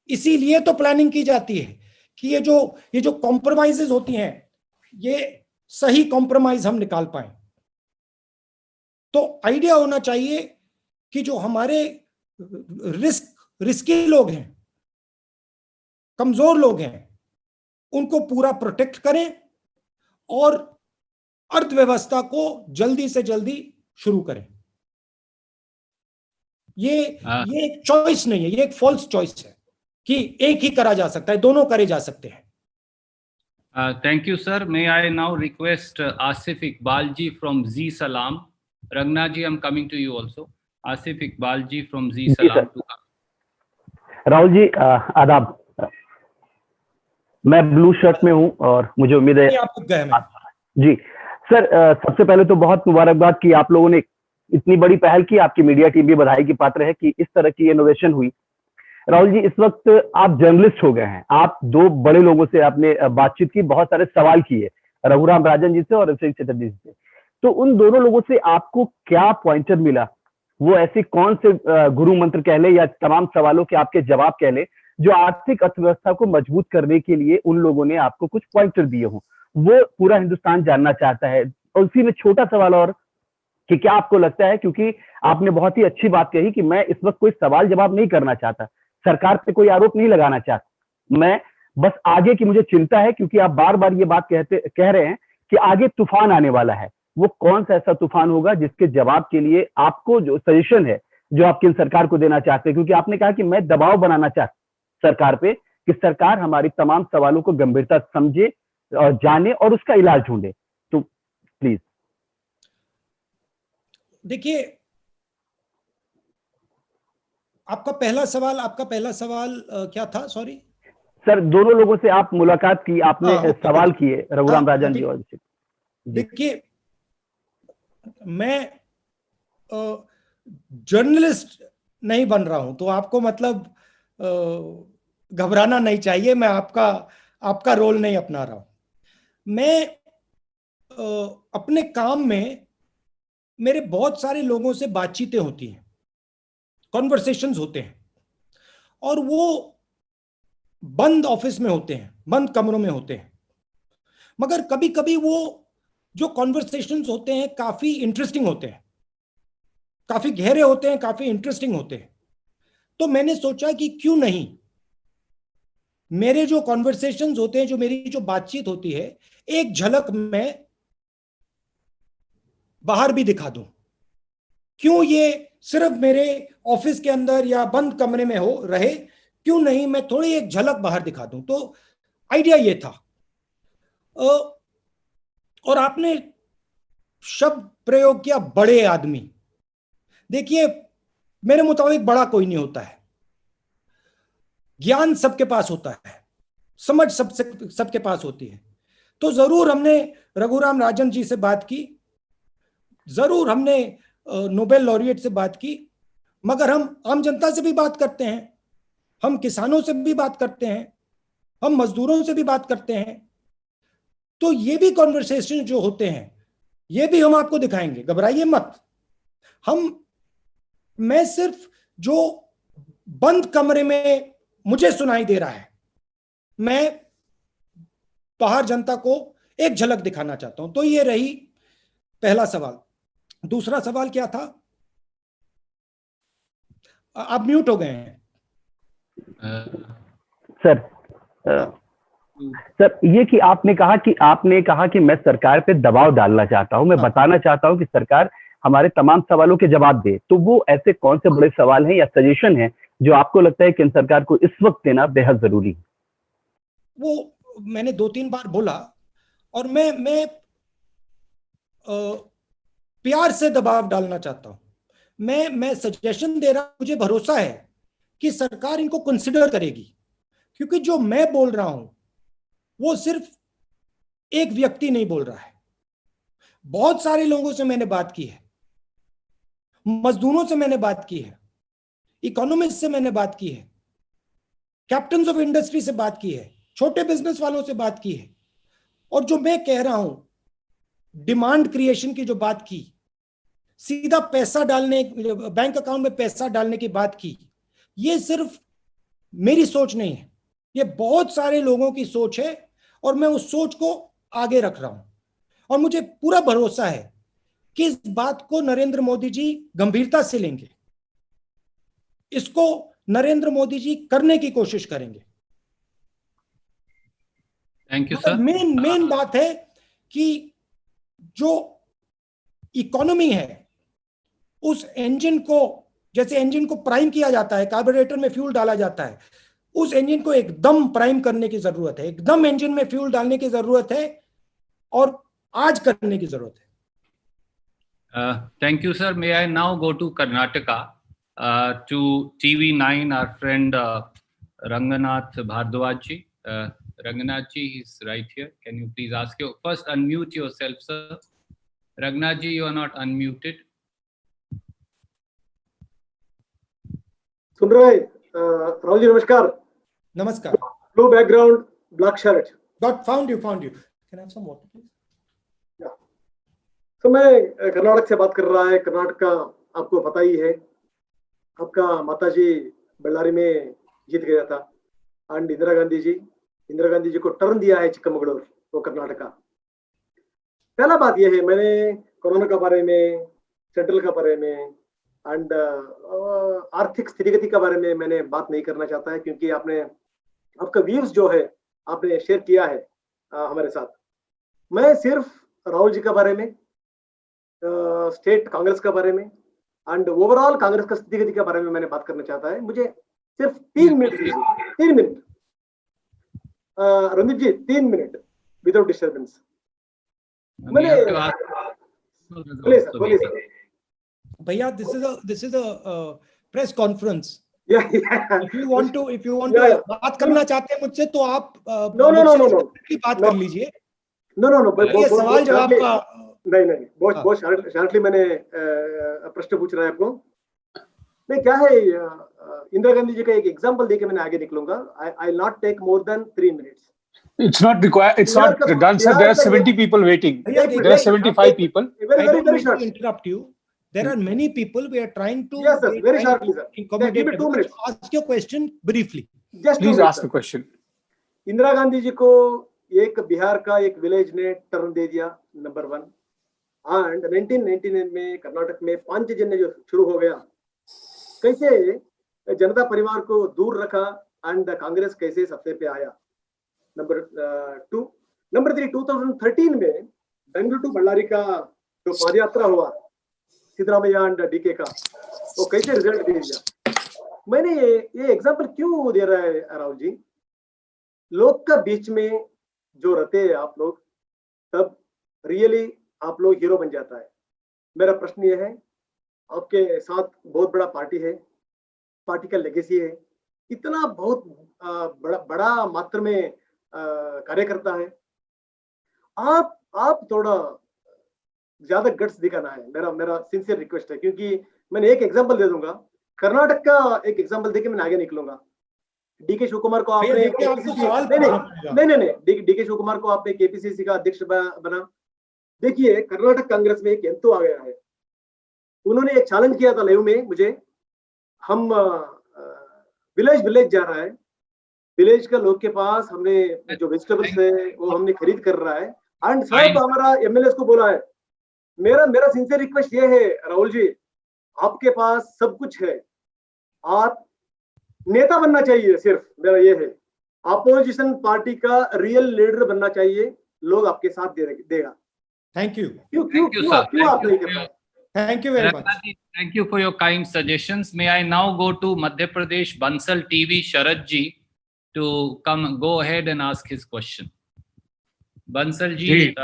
इसीलिए तो प्लानिंग की जाती है कि ये जो कॉम्प्रोमाइजेस होती हैं, ये सही कॉम्प्रोमाइज हम निकाल पाए। तो आइडिया होना चाहिए कि जो हमारे रिस्की लोग हैं, कमजोर लोग हैं, उनको पूरा प्रोटेक्ट करें और अर्थव्यवस्था को जल्दी से जल्दी शुरू करें। ये एक चॉइस नहीं है, ये एक फॉल्स चॉइस है कि एक ही करा जा सकता है, दोनों करे जा सकते हैं। Thank you, sir. May I now request Asif Iqbal ji from Z Salam. Ragna ji, I'm coming to you also. Asif Iqbal ji from Z Salam to come. Rahul ji आदाब, मैं ब्लू शर्ट में हूं और मुझे उम्मीद है जी सर। सबसे पहले तो बहुत मुबारकबाद कि आप लोगों ने इतनी बड़ी पहल की। आपकी मीडिया टीम भी बधाई की पात्र है कि इस तरह की इनोवेशन हुई। राहुल जी, इस वक्त आप जर्नलिस्ट हो गए हैं, आप दो बड़े लोगों से आपने बातचीत की, बहुत सारे सवाल किए, रघुराम राजन जी से और अभिषेक चटर्जी जी से। तो उन दोनों लोगों से आपको क्या पॉइंटर मिला? वो ऐसे कौन से गुरु मंत्र कह ले या तमाम सवालों के आपके जवाब कह ले जो आर्थिक अर्थव्यवस्था को मजबूत करने के लिए उन लोगों ने आपको कुछ पॉइंटर दिए हों? वो पूरा हिंदुस्तान जानना चाहता है। और उसी में छोटा सवाल और कि क्या आपको लगता है, क्योंकि आपने बहुत ही अच्छी बात कही कि मैं इस वक्त कोई सवाल जवाब नहीं करना चाहता, सरकार पे कोई आरोप नहीं लगाना चाहता, मैं बस आगे की मुझे चिंता है, क्योंकि आप बार बार ये बात कह रहे हैं कि आगे तूफान आने वाला है। वो कौन सा ऐसा तूफान होगा जिसके जवाब के लिए आपको जो सजेशन है जो आप केंद्र सरकार को देना चाहते हैं? क्योंकि आपने कहा कि मैं दबाव बनाना चाहता सरकार पे कि सरकार हमारी तमाम सवालों को गंभीरता समझे और जाने और उसका इलाज ढूंढे। तो प्लीज। देखिए, आपका पहला सवाल क्या था? सॉरी सर, दोनों लोगों से आप मुलाकात की, आपने सवाल किए, रघुराम राजन जी और देखिए, मैं जर्नलिस्ट नहीं बन रहा हूं, तो आपको मतलब घबराना नहीं चाहिए। मैं आपका रोल नहीं अपना रहा हूं। मैं अपने काम में मेरे बहुत सारे लोगों से बातचीतें होती हैं, कॉन्वर्सेशंस होते हैं, और वो बंद ऑफिस में होते हैं, बंद कमरों में होते हैं। मगर कभी कभी वो जो कॉन्वर्सेशंस होते हैं काफी इंटरेस्टिंग होते हैं, काफी गहरे होते हैं, काफी इंटरेस्टिंग होते हैं। तो मैंने सोचा कि क्यों नहीं मेरे जो कॉन्वर्सेशंस होते हैं, जो मेरी जो बातचीत होती है, एक झलक मैं बाहर भी दिखा दूं। क्यों ये सिर्फ मेरे ऑफिस के अंदर या बंद कमरे में रहे, क्यों नहीं मैं थोड़ी एक झलक बाहर दिखा दूं? तो आइडिया ये था। और आपने शब्द प्रयोग किया बड़े आदमी। देखिए, मेरे मुताबिक बड़ा कोई नहीं होता है। ज्ञान सबके पास होता है, समझ सबके पास होती है। तो जरूर हमने रघुराम राजन जी से बात की, जरूर हमने नोबेल लॉरिएट से बात की, मगर हम आम जनता से भी बात करते हैं, हम किसानों से भी बात करते हैं, हम मजदूरों से भी बात करते हैं। तो ये भी कॉन्वर्सेशन जो होते हैं, ये भी हम आपको दिखाएंगे, घबराइए मत। मैं सिर्फ जो बंद कमरे में मुझे सुनाई दे रहा है, मैं बाहर जनता को एक झलक दिखाना चाहता हूं। तो ये रही पहला सवाल। दूसरा सवाल क्या था? आप म्यूट हो गए हैं सर। सर, ये कि आपने कहा कि मैं सरकार पे दबाव डालना चाहता हूं, मैं बताना चाहता हूं कि सरकार हमारे तमाम सवालों के जवाब दे। तो वो ऐसे कौन से बड़े सवाल हैं या सजेशन हैं जो आपको लगता है केंद्र सरकार को इस वक्त देना बेहद जरूरी है? वो मैंने 2-3 बार बोला, और मैं प्यार से दबाव डालना चाहता हूं। मैं सजेशन दे रहा हूं, मुझे भरोसा है कि सरकार इनको कंसिडर करेगी, क्योंकि जो मैं बोल रहा हूं वो सिर्फ एक व्यक्ति नहीं बोल रहा है, बहुत सारे लोगों से मैंने बात की है, मजदूरों से मैंने बात की है, इकोनॉमिस्ट से मैंने बात की है, कैप्टन्स ऑफ इंडस्ट्री से बात की है, छोटे बिजनेस वालों से बात की है। और जो मैं कह रहा हूं, डिमांड क्रिएशन की जो बात की, सीधा पैसा डालने, बैंक अकाउंट में पैसा डालने की बात की, ये सिर्फ मेरी सोच नहीं है, ये बहुत सारे लोगों की सोच है और मैं उस सोच को आगे रख रहा हूं। और मुझे पूरा भरोसा है कि इस बात को नरेंद्र मोदी जी गंभीरता से लेंगे, इसको नरेंद्र मोदी जी करने की कोशिश करेंगे। Thank you sir. मेन बात है कि जो इकोनॉमी है, उस इंजन को, जैसे इंजन को प्राइम किया जाता है, कार्बोरेटर में फ्यूल डाला जाता है, उस इंजन को एकदम प्राइम करने की जरूरत है, एकदम इंजन में फ्यूल डालने की जरूरत है और आज करने की जरूरत है। Thank you sir. May I now go to Karnataka, to TV9, our friend Ranganath Bhardwaj ji. Ranganath ji is right here. Can you please ask you first unmute yourself, sir? Ranganath ji, you are not unmuted. सुन रहे राहुल जी, नमस्कार। नमस्कार। Blue background, black shirt. Found you. Can I have some water, please? Yeah. तो मैं कर्नाटक से बात कर रहा है। कर्नाटक का आपको पता ही है, आपका माताजी बल्लारी में जीत गया था एंड इंदिरा गांधी जी को टर्न दिया है चिक्कमगलूर, वो कर्नाटक का। पहला बात यह है, मैंने कोरोना के बारे में, सेंट्रल के बारे में एंड आर्थिक स्थितिगति के बारे में मैंने बात नहीं करना चाहता है, क्योंकि आपका व्यूज जो है आपने शेयर किया है हमारे साथ। मैं सिर्फ राहुल जी के बारे में, स्टेट कांग्रेस के बारे में एंड ओवरऑल कांग्रेस का स्थितिगति के बारे में मैंने बात करना चाहता है। मुझे सिर्फ 3 मिनट दीजिए, 3 मिनट। रणदीप जी, 3 मिनट विदाउट डिस्टर्बेंस। बोलिए सर। भैया, this is a press conference. Yeah. If you want to बात करना चाहते हैं मुझसे, तो आप No. बात कर लीजिए। No. ये सवाल जवाब का नहीं, बहुत शार्टली मैंने प्रश्न पूछ रहा है आपको। नहीं, क्या है, इंदिरा गांधी जी का एक एग्जांपल देके मैंने आगे निकलूंगा। I will not take more than 3 minutes. It's not required. It's not done, sir. There are 70 people waiting. There are 75 people. Very short. Interrupt you. There are many people. We are trying to. Yes, sir. Very shortly, sir. Give me 2 minutes. Ask your question briefly. Please ask the question. Indira Gandhi ji को एक बिहार का एक village ने turn दे दिया, number 1। And 1999 में कर्नाटक में 5 जन जो शुरू हो गया, कैसे जनता परिवार को दूर रखा एंड कांग्रेस कैसे सत्ते पे आया, नंबर 2। नंबर 3, 2013 में बेंगलुरु टू बल्लारी का जो पदयात्रा हुआ सिद्धरामैया एंड डीके का, वो कैसे रिजल्ट दे दिया। मैंने ये एग्जांपल क्यों दे रहा है राहुल जी, लोग का बीच में जो रहते हैं आप लोग, तब रियली आप लोग हीरो बन जाता है। मेरा प्रश्न ये है, आपके साथ बहुत बड़ा पार्टी है, पार्टी का लेगेसी है, इतना बहुत बड़ा मात्रा में कार्यकर्ता है, आप थोड़ा ज्यादा गट्स दिखाना है, मेरा सिंसियर रिक्वेस्ट है। क्योंकि मैंने एक एग्जांपल दे दूंगा, कर्नाटक का एक एग्जांपल देके मैंने आगे निकलूंगा। डीके शिव कुमार को आपने डीके शिव कुमार को आपने केपीसीसी का अध्यक्ष बना। देखिए, कर्नाटक कांग्रेस में एक एंतो आ गया है, उन्होंने एक चैलेंज किया था लाइव में मुझे, हम विलेज जा रहा है, विलेज का लोग के पास हमने जो वेजिटेबल्स है वो हमने खरीद कर रहा है एंड सब हमारा एमएलए को बोला है। मेरा सिंसियर रिक्वेस्ट ये है राहुल जी, आपके पास सब कुछ है, आप नेता बनना चाहिए, सिर्फ मेरा ये है, अपोजिशन पार्टी का रियल लीडर बनना चाहिए, लोग आपके साथ देगा। Thank you. क्यों आप नहीं कर पाए? Thank you very much. Thank you for your kind suggestions. May I now go to Madhya Pradesh, Bansal TV, Sharad ji, to go ahead and ask his question. Bansal ji,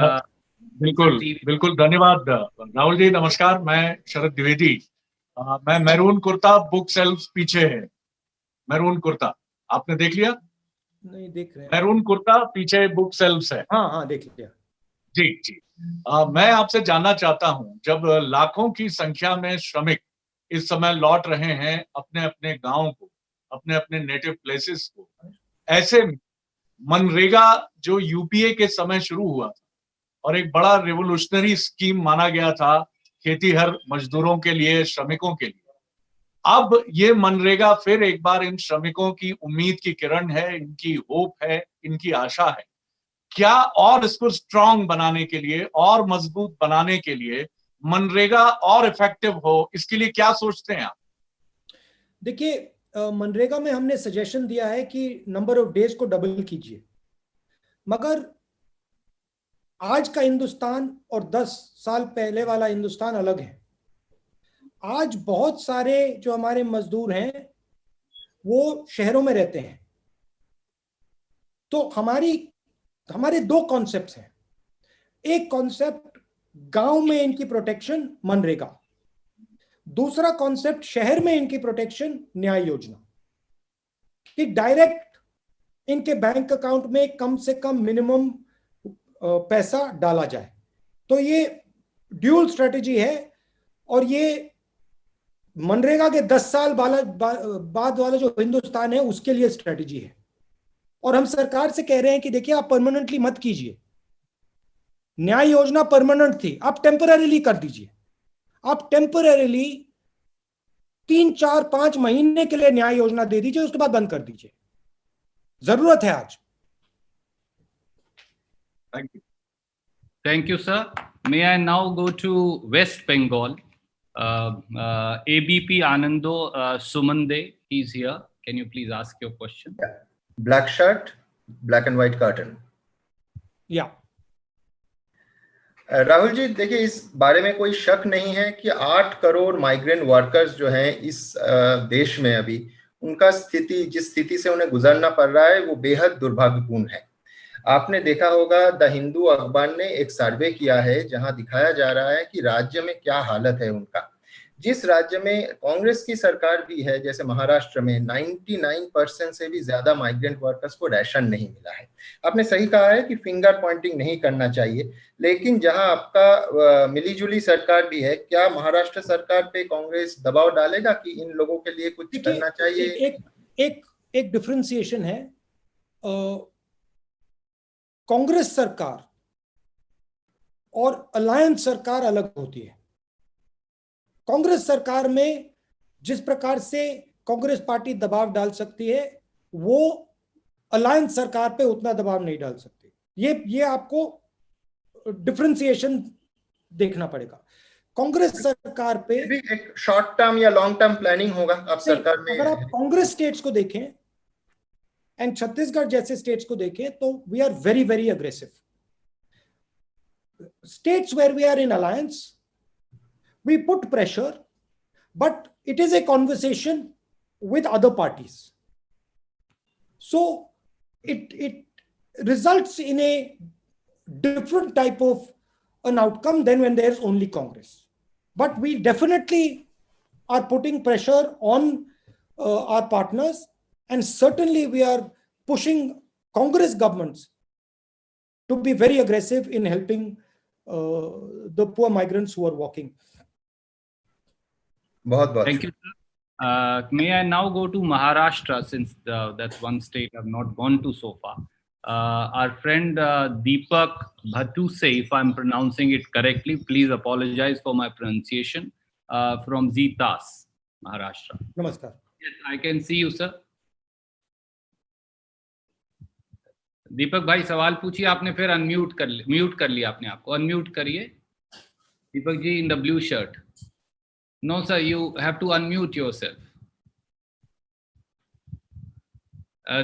बिल्कुल धन्यवाद राहुल जी। नमस्कार, मैं शरद द्विवेदी। मैं मैरून कुर्ता, बुक सेल्फ पीछे है, maroon kurta आपने देख लिया? नहीं देख रहे हैं। मैरून कुर्ता पीछे बुक सेल्फ है। हाँ देख लिया। जी जी, मैं आपसे जानना चाहता हूं, जब लाखों की संख्या में श्रमिक इस समय लौट रहे हैं अपने अपने गांव को, अपने अपने नेटिव प्लेसेस को, ऐसे में मनरेगा जो यूपीए के समय शुरू हुआ था और एक बड़ा रिवोल्यूशनरी स्कीम माना गया था खेतीहर मजदूरों के लिए, श्रमिकों के लिए, अब ये मनरेगा फिर एक बार इन श्रमिकों की उम्मीद की किरण है, इनकी होप है, इनकी आशा है। क्या और इसको स्ट्रांग बनाने के लिए और मजबूत बनाने के लिए मनरेगा और इफेक्टिव हो, इसके लिए क्या सोचते हैं आप? देखिए, मनरेगा में हमने सजेशन दिया है कि नंबर ऑफ डेज को डबल कीजिए, मगर आज का हिंदुस्तान और 10 साल पहले वाला हिंदुस्तान अलग है। आज बहुत सारे जो हमारे मजदूर हैं वो शहरों में रहते हैं, तो हमारे दो कॉन्सेप्ट्स हैं। एक कॉन्सेप्ट गांव में इनकी प्रोटेक्शन, मनरेगा। दूसरा कॉन्सेप्ट शहर में इनकी प्रोटेक्शन, न्याय योजना, कि डायरेक्ट इनके बैंक अकाउंट में कम से कम मिनिमम पैसा डाला जाए। तो ये ड्यूल स्ट्रेटेजी है, और ये मनरेगा के 10 साल बाद वाला जो हिंदुस्तान है उसके लिए स्ट्रेटेजी है। और हम सरकार से कह रहे हैं कि देखिए, आप परमानेंटली मत कीजिए। न्याय योजना परमानेंट थी, आप टेम्पररीली कर दीजिए। आप टेम्पररीली 3, 4, 5 महीने के लिए न्याय योजना दे दीजिए, उसके बाद बंद कर दीजिए। जरूरत है आज। Thank you, sir. May I now go to West Bengal? ABP Anando Sumande, he's here. Can you please ask your question? Yeah. Black shirt, black and white curtain. Yeah. Rahul ji, देखिए, इस बारे में कोई शक नहीं है कि 8 करोड़ माइग्रेंट वर्कर्स जो हैं इस देश में, अभी उनका स्थिति, जिस स्थिति से उन्हें गुजरना पड़ रहा है, वो बेहद दुर्भाग्यपूर्ण है। आपने देखा होगा, द हिंदू अखबार ने एक सर्वे किया है जहां दिखाया जा रहा है कि राज्य में क्या हालत है उनका। जिस राज्य में कांग्रेस की सरकार भी है, जैसे महाराष्ट्र में 99% से भी ज्यादा माइग्रेंट वर्कर्स को राशन नहीं मिला है। आपने सही कहा है कि फिंगर पॉइंटिंग नहीं करना चाहिए, लेकिन जहां आपका मिलीजुली सरकार भी है, क्या महाराष्ट्र सरकार पे कांग्रेस दबाव डालेगा कि इन लोगों के लिए कुछ करना चाहिए? एक डिफरेंशिएशन है। कांग्रेस सरकार और अलायंस सरकार अलग होती है। कांग्रेस सरकार में जिस प्रकार से कांग्रेस पार्टी दबाव डाल सकती है, वो अलायंस सरकार पे उतना दबाव नहीं डाल सकती। ये आपको डिफरेंशिएशन देखना पड़ेगा। कांग्रेस सरकार पे भी एक शॉर्ट टर्म या लॉन्ग टर्म प्लानिंग होगा आप सरकार में। अगर आप कांग्रेस स्टेट्स को देखें एंड छत्तीसगढ़ जैसे स्टेट्स को देखें, तो we are very very aggressive. States where we are in alliance, we put pressure, but it is a conversation with other parties. So it results in a different type of an outcome than when there's only Congress. But we definitely are putting pressure on our partners, and certainly we are pushing Congress governments to be very aggressive in helping the poor migrants who are walking. Thank you, sir. May I now go to Maharashtra, since that's one state I've not gone to so far. Our friend Deepak Bhatuse, if I'm pronouncing it correctly, please apologize for my pronunciation, from Zitas, Maharashtra. Namaskar. Yes, I can see you, sir. दीपक भाई, सवाल पूछिए। आपने फिर mute कर लिया अपने आप को। अनम्यूट करिए Deepak ji, in the blue shirt. No, sir, you have to unmute yourself.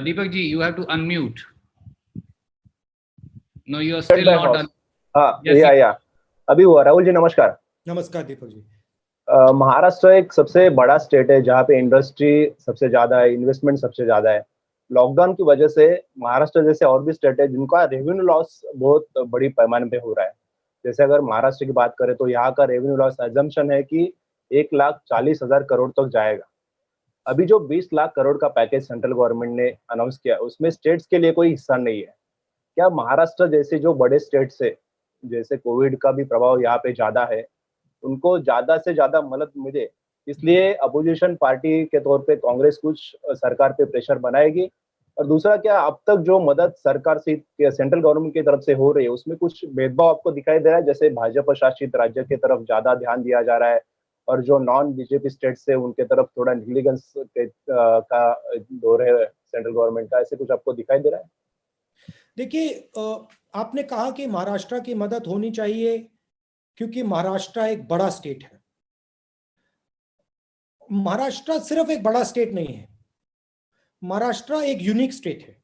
Deepak ji, you have to unmute. No, you are still not. Yeah. अभी हुआ। राहुल जी नमस्कार। नमस्कार दीपक जी। महाराष्ट्र एक सबसे बड़ा स्टेट है जहाँ पे इंडस्ट्री सबसे ज्यादा है, इन्वेस्टमेंट सबसे ज्यादा है। लॉकडाउन की वजह से महाराष्ट्र जैसे और भी स्टेट है जिनका रेवेन्यू लॉस बहुत बड़ी पैमाने पे हो रहा है। जैसे अगर महाराष्ट्र की बात करें तो यहाँ का रेवेन्यू लॉस एजम्पशन है कि 1,40,000 करोड़ तक जाएगा। अभी जो 20 लाख करोड़ का पैकेज सेंट्रल गवर्नमेंट ने अनाउंस किया, उसमें स्टेट्स के लिए कोई हिस्सा नहीं है। क्या महाराष्ट्र जैसे जो बड़े स्टेट्स है जैसे कोविड का भी प्रभाव यहाँ पे ज्यादा है, उनको ज्यादा से ज्यादा मदद मिले, इसलिए अपोजिशन पार्टी के तौर पे कांग्रेस कुछ सरकार पे प्रेशर बनाएगी। और दूसरा क्या, अब तक जो मदद सरकार से सेंट्रल गवर्नमेंट की तरफ से हो रही है उसमें कुछ भेदभाव आपको दिखाई दे रहा है? जैसे भाजपा शासित राज्य की तरफ ज्यादा ध्यान दिया जा रहा है और जो नॉन बीजेपी स्टेट से उनके तरफ थोड़ा निगलिजेंस का दौर है सेंट्रल गवर्नमेंट का, ऐसे कुछ आपको दिखाई दे रहा है? देखिए, आपने कहा कि महाराष्ट्र की मदद होनी चाहिए क्योंकि महाराष्ट्र एक बड़ा स्टेट है। महाराष्ट्र सिर्फ एक बड़ा स्टेट नहीं है, महाराष्ट्र एक यूनिक स्टेट है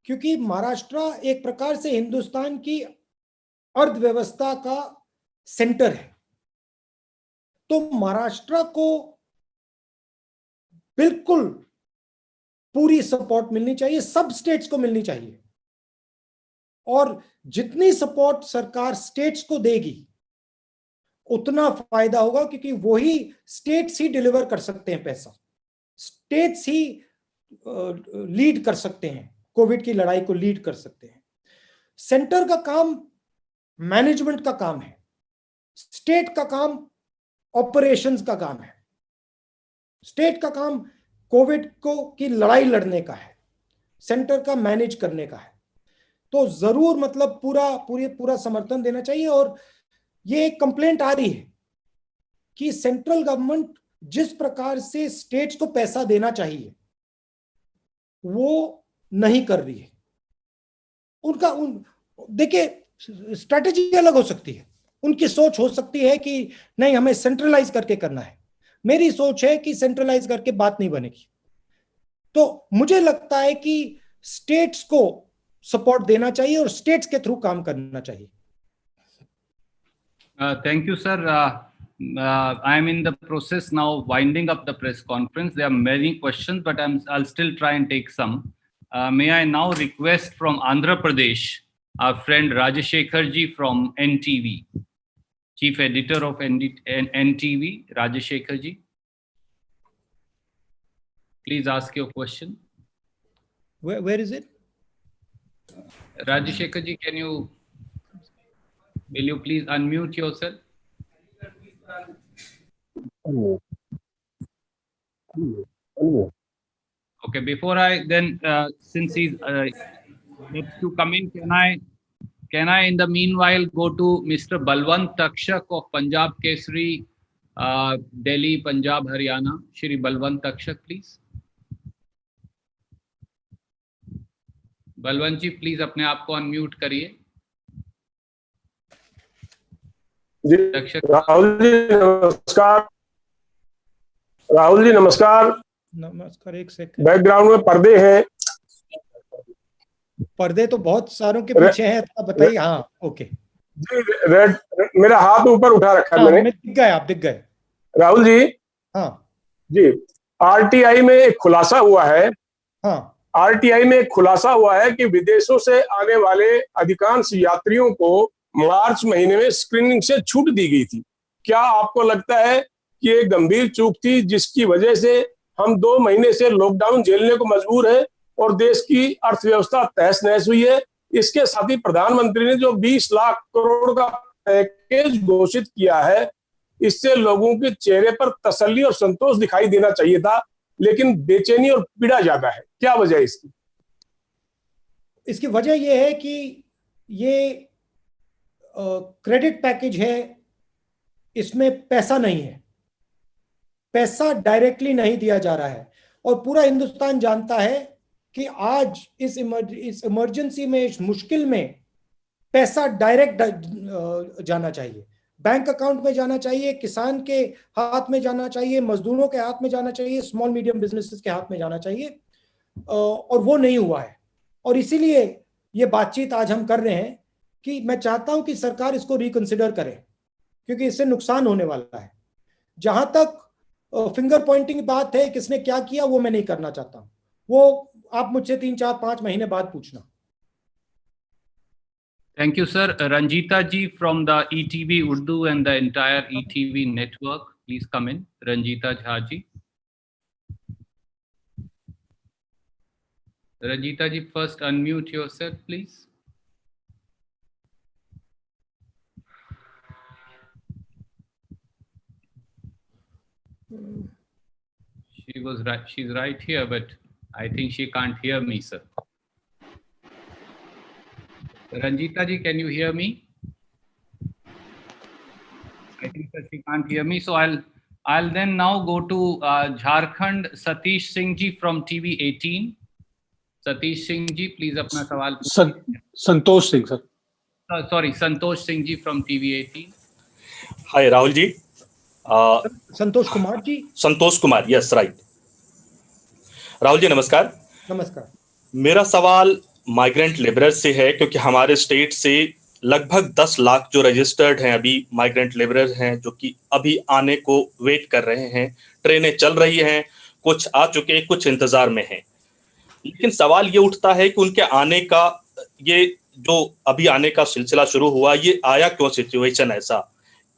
क्योंकि महाराष्ट्र एक प्रकार से हिंदुस्तान की अर्थव्यवस्था का सेंटर है। तो महाराष्ट्र को बिल्कुल पूरी सपोर्ट मिलनी चाहिए, सब स्टेट्स को मिलनी चाहिए, और जितनी सपोर्ट सरकार स्टेट्स को देगी उतना फायदा होगा क्योंकि वही स्टेट्स ही डिलीवर कर सकते हैं पैसा, स्टेट्स ही लीड कर सकते हैं, कोविड की लड़ाई को लीड कर सकते हैं। सेंटर का काम मैनेजमेंट का काम है, स्टेट का काम ऑपरेशंस का काम है। स्टेट का काम कोविड को की लड़ाई लड़ने का है, सेंटर का मैनेज करने का है। तो जरूर मतलब पूरा समर्थन देना चाहिए। और ये एक कंप्लेंट आ रही है कि सेंट्रल गवर्नमेंट जिस प्रकार से स्टेट्स को पैसा देना चाहिए वो नहीं कर रही है। देखिए स्ट्रैटेजी अलग हो सकती है, उनकी सोच हो सकती है कि नहीं हमें सेंट्रलाइज करके करना है, मेरी सोच है कि सेंट्रलाइज करके बात नहीं बनेगी। तो मुझे लगता है कि स्टेट्स को सपोर्ट देना चाहिए और स्टेट्स के थ्रू काम करना चाहिए। Thank you, sir. I am in the process now winding up the press conference. There are many questions, but I'll still try and take some. May I now request from Andhra Pradesh, our friend Rajashekhar ji from NTV, Chief Editor of NTV, Rajashekhar ji. Please ask your question. Where is it? Rajashekhar ji, will you please unmute yourself? Okay, before I then, since he's next to come in, can I in the meanwhile go to Mr. Balwant Takshak of Punjab Kesari, Delhi, Punjab, Haryana. Shri Balwant Takshak, please. Balwant ji please अपने आप को unmute करिए। राहुल जी नमस्कार। राहुल जी नमस्कार। नमस्कार। एक second, background में पर्दे हैं। पर्दे तो बहुत सारों के पीछे हैं, बताइए। हाँ ओके जी, रेड मेरा हाथ ऊपर उठा रखा है मैंने। दिख गए, आप दिख गए राहुल जी। हाँ जी, आरटीआई में एक खुलासा हुआ है। हाँ, आरटीआई में एक खुलासा हुआ है कि विदेशों से आने वाले अधिकांश यात्रियों को मार्च महीने में स्क्रीनिंग से छूट दी गई थी। क्या आपको लगता है कि ये गंभीर चूक थी जिसकी वजह से हम 2 महीने से लॉकडाउन झेलने को मजबूर है और देश की अर्थव्यवस्था तहस नहस हुई है? इसके साथ ही प्रधानमंत्री ने जो 20 लाख करोड़ का पैकेज घोषित किया है, इससे लोगों के चेहरे पर तसल्ली और संतोष दिखाई देना चाहिए था, लेकिन बेचैनी और पीड़ा ज्यादा है। क्या वजह है इसकी? इसकी वजह यह है कि ये क्रेडिट पैकेज है, इसमें पैसा नहीं है, पैसा डायरेक्टली नहीं दिया जा रहा है। और पूरा हिंदुस्तान जानता है कि आज इस इमरजेंसी में, इस मुश्किल में पैसा डायरेक्ट जाना चाहिए, बैंक अकाउंट में जाना चाहिए, किसान के हाथ में जाना चाहिए, मजदूरों के हाथ में जाना चाहिए, स्मॉल मीडियम बिजनेसेस के हाथ में जाना चाहिए, और वो नहीं हुआ है। और इसीलिए ये बातचीत आज हम कर रहे हैं कि मैं चाहता हूं कि सरकार इसको रिकंसिडर करे, क्योंकि इससे नुकसान होने वाला है। जहां तक फिंगर पॉइंटिंग की बात है, किसने क्या किया, वो मैं नहीं करना चाहता हूं, वो आप मुझसे 3, 4, 5 महीने बाद पूछना। Thank you, sir. Ranjita ji from the ETV Urdu and the entire ETV network, please come in. Ranjita Jha ji. Ranjita ji, first unmute yourself, please. She's right here, but I think she can't hear me, sir. Ranjita ji, can you hear me? I think that she can't hear me, so I'll then now go to Jharkhand, Satish Singh ji from TV 18. Satish Singh ji, please अपना सवाल पूछिए. Santosh Singh sir. Sorry, Santosh Singh ji from TV 18. Hi, Rahul ji. Santosh Kumar ji. Santosh Kumar, yes, right. Rahul ji नमस्कार. नमस्कार. मेरा सवाल migrant labourers से है, क्योंकि हमारे स्टेट से लगभग 10 लाख जो रजिस्टर्ड हैं अभी माइग्रेंट लेबरर्स हैं, जो कि अभी आने को वेट कर रहे हैं. ट्रेनें चल रही हैं, कुछ आ चुके, कुछ इंतजार में हैं. लेकिन सवाल ये उठता है कि उनके आने का, ये जो अभी आने का सिलसिला शुरू हुआ, ये आया क्यों सिचुएशन ऐसा?